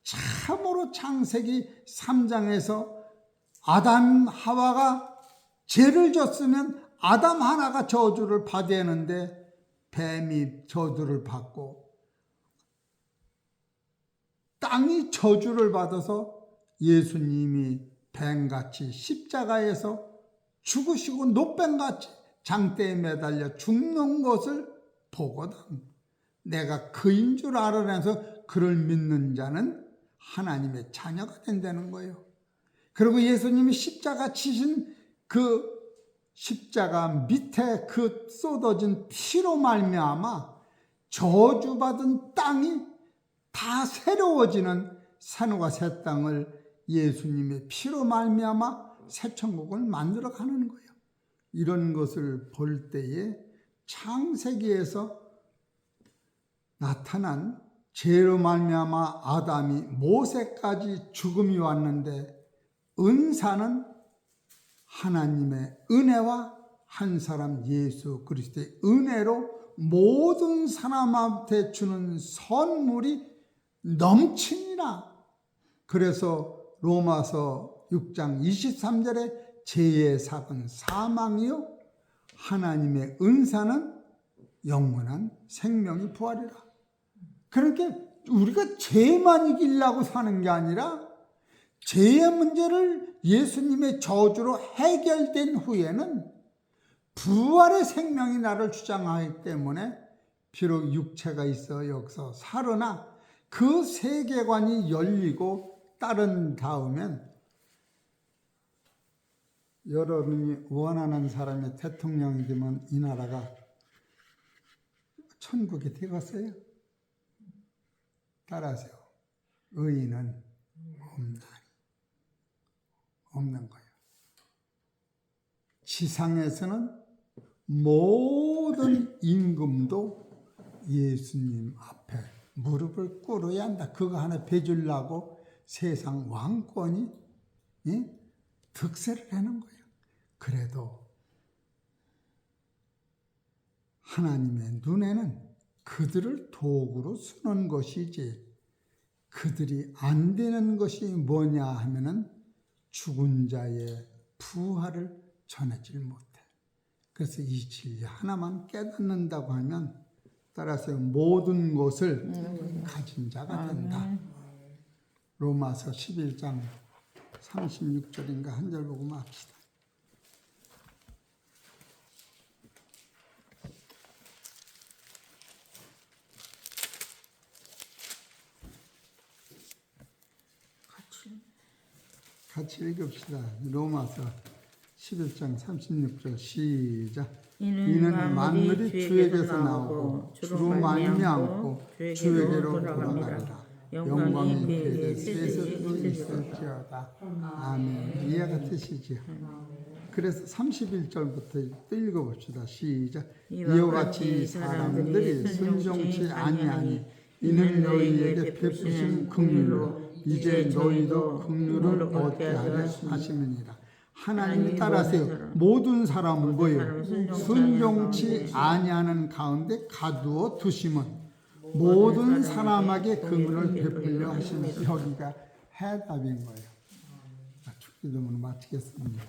참으로 창세기 3장에서 아담 하와가 죄를 졌으면 아담 하나가 저주를 받아야 하는데 뱀이 저주를 받고 땅이 저주를 받아서 예수님이 뱀같이 십자가에서 죽으시고 노뱀같이 장대에 매달려 죽는 것을 보거든 내가 그인 줄 알아내서 그를 믿는 자는 하나님의 자녀가 된다는 거예요. 그리고 예수님이 십자가 치신 그 십자가 밑에 그 쏟아진 피로 말미암아 저주받은 땅이 다 새로워지는 산과 새 땅을 예수님의 피로 말미암아 새 천국을 만들어 가는 거예요. 이런 것을 볼 때에 창세기에서 나타난 죄로 말미암아 아담이 모세까지 죽음이 왔는데 은사는 하나님의 은혜와 한 사람 예수 그리스도의 은혜로 모든 사람한테 주는 선물이 넘치니라. 그래서 로마서 6장 23절에 죄의 삭은 사망이요 하나님의 은사는 영원한 생명이 부활이라. 그러니까 우리가 죄만 이기려고 사는 게 아니라 죄의 문제를 예수님의 저주로 해결된 후에는 부활의 생명이 나를 주장하기 때문에 비록 육체가 있어 여기서 살으나 그 세계관이 열리고 따른 다음엔 여러분이 원하는 사람이 대통령이 되면 이 나라가 천국이 되겠어요? 따라하세요. 의인은 없는 거예요. 지상에서는 모든 임금도 예수님 앞에 무릎을 꿇어야 한다. 그거 하나 배주려고 세상 왕권이 득세를 하는 거예요. 그래도 하나님의 눈에는 그들을 도구로 쓰는 것이지 그들이 안 되는 것이 뭐냐 하면은 죽은 자의 부활을 전하지 못해. 그래서 이 진리 하나만 깨닫는다고 하면 따라서 모든 것을 가진 자가 된다. 로마서 11장 36절인가 한 절 보고 맙시다. 같이 읽읍시다. 로마서 11장 36절 시작. 이는 만물이 주에게서 나오고 주로 말미암고 주에게로 돌아가리라. 영광이 그에게 세세로 있을지어다. 아멘. 이해가 되시지요? 그래서 31절부터 또 읽어봅시다. 시작. 이와 같이 사람들이 순종치 아니하니 이는 너희에게 베푸신 긍휼로 이제 너희도 긍휼을 얻게 하려 하심이니라. 하나님 따라서요. 모든 사람은 뭐예요? 순종치 아니하는 가운데 가두어 두심은 모든 사람에게 긍휼을 베풀려 하심이 여기가 해답인 거예요. 축기도문을 마치겠습니다.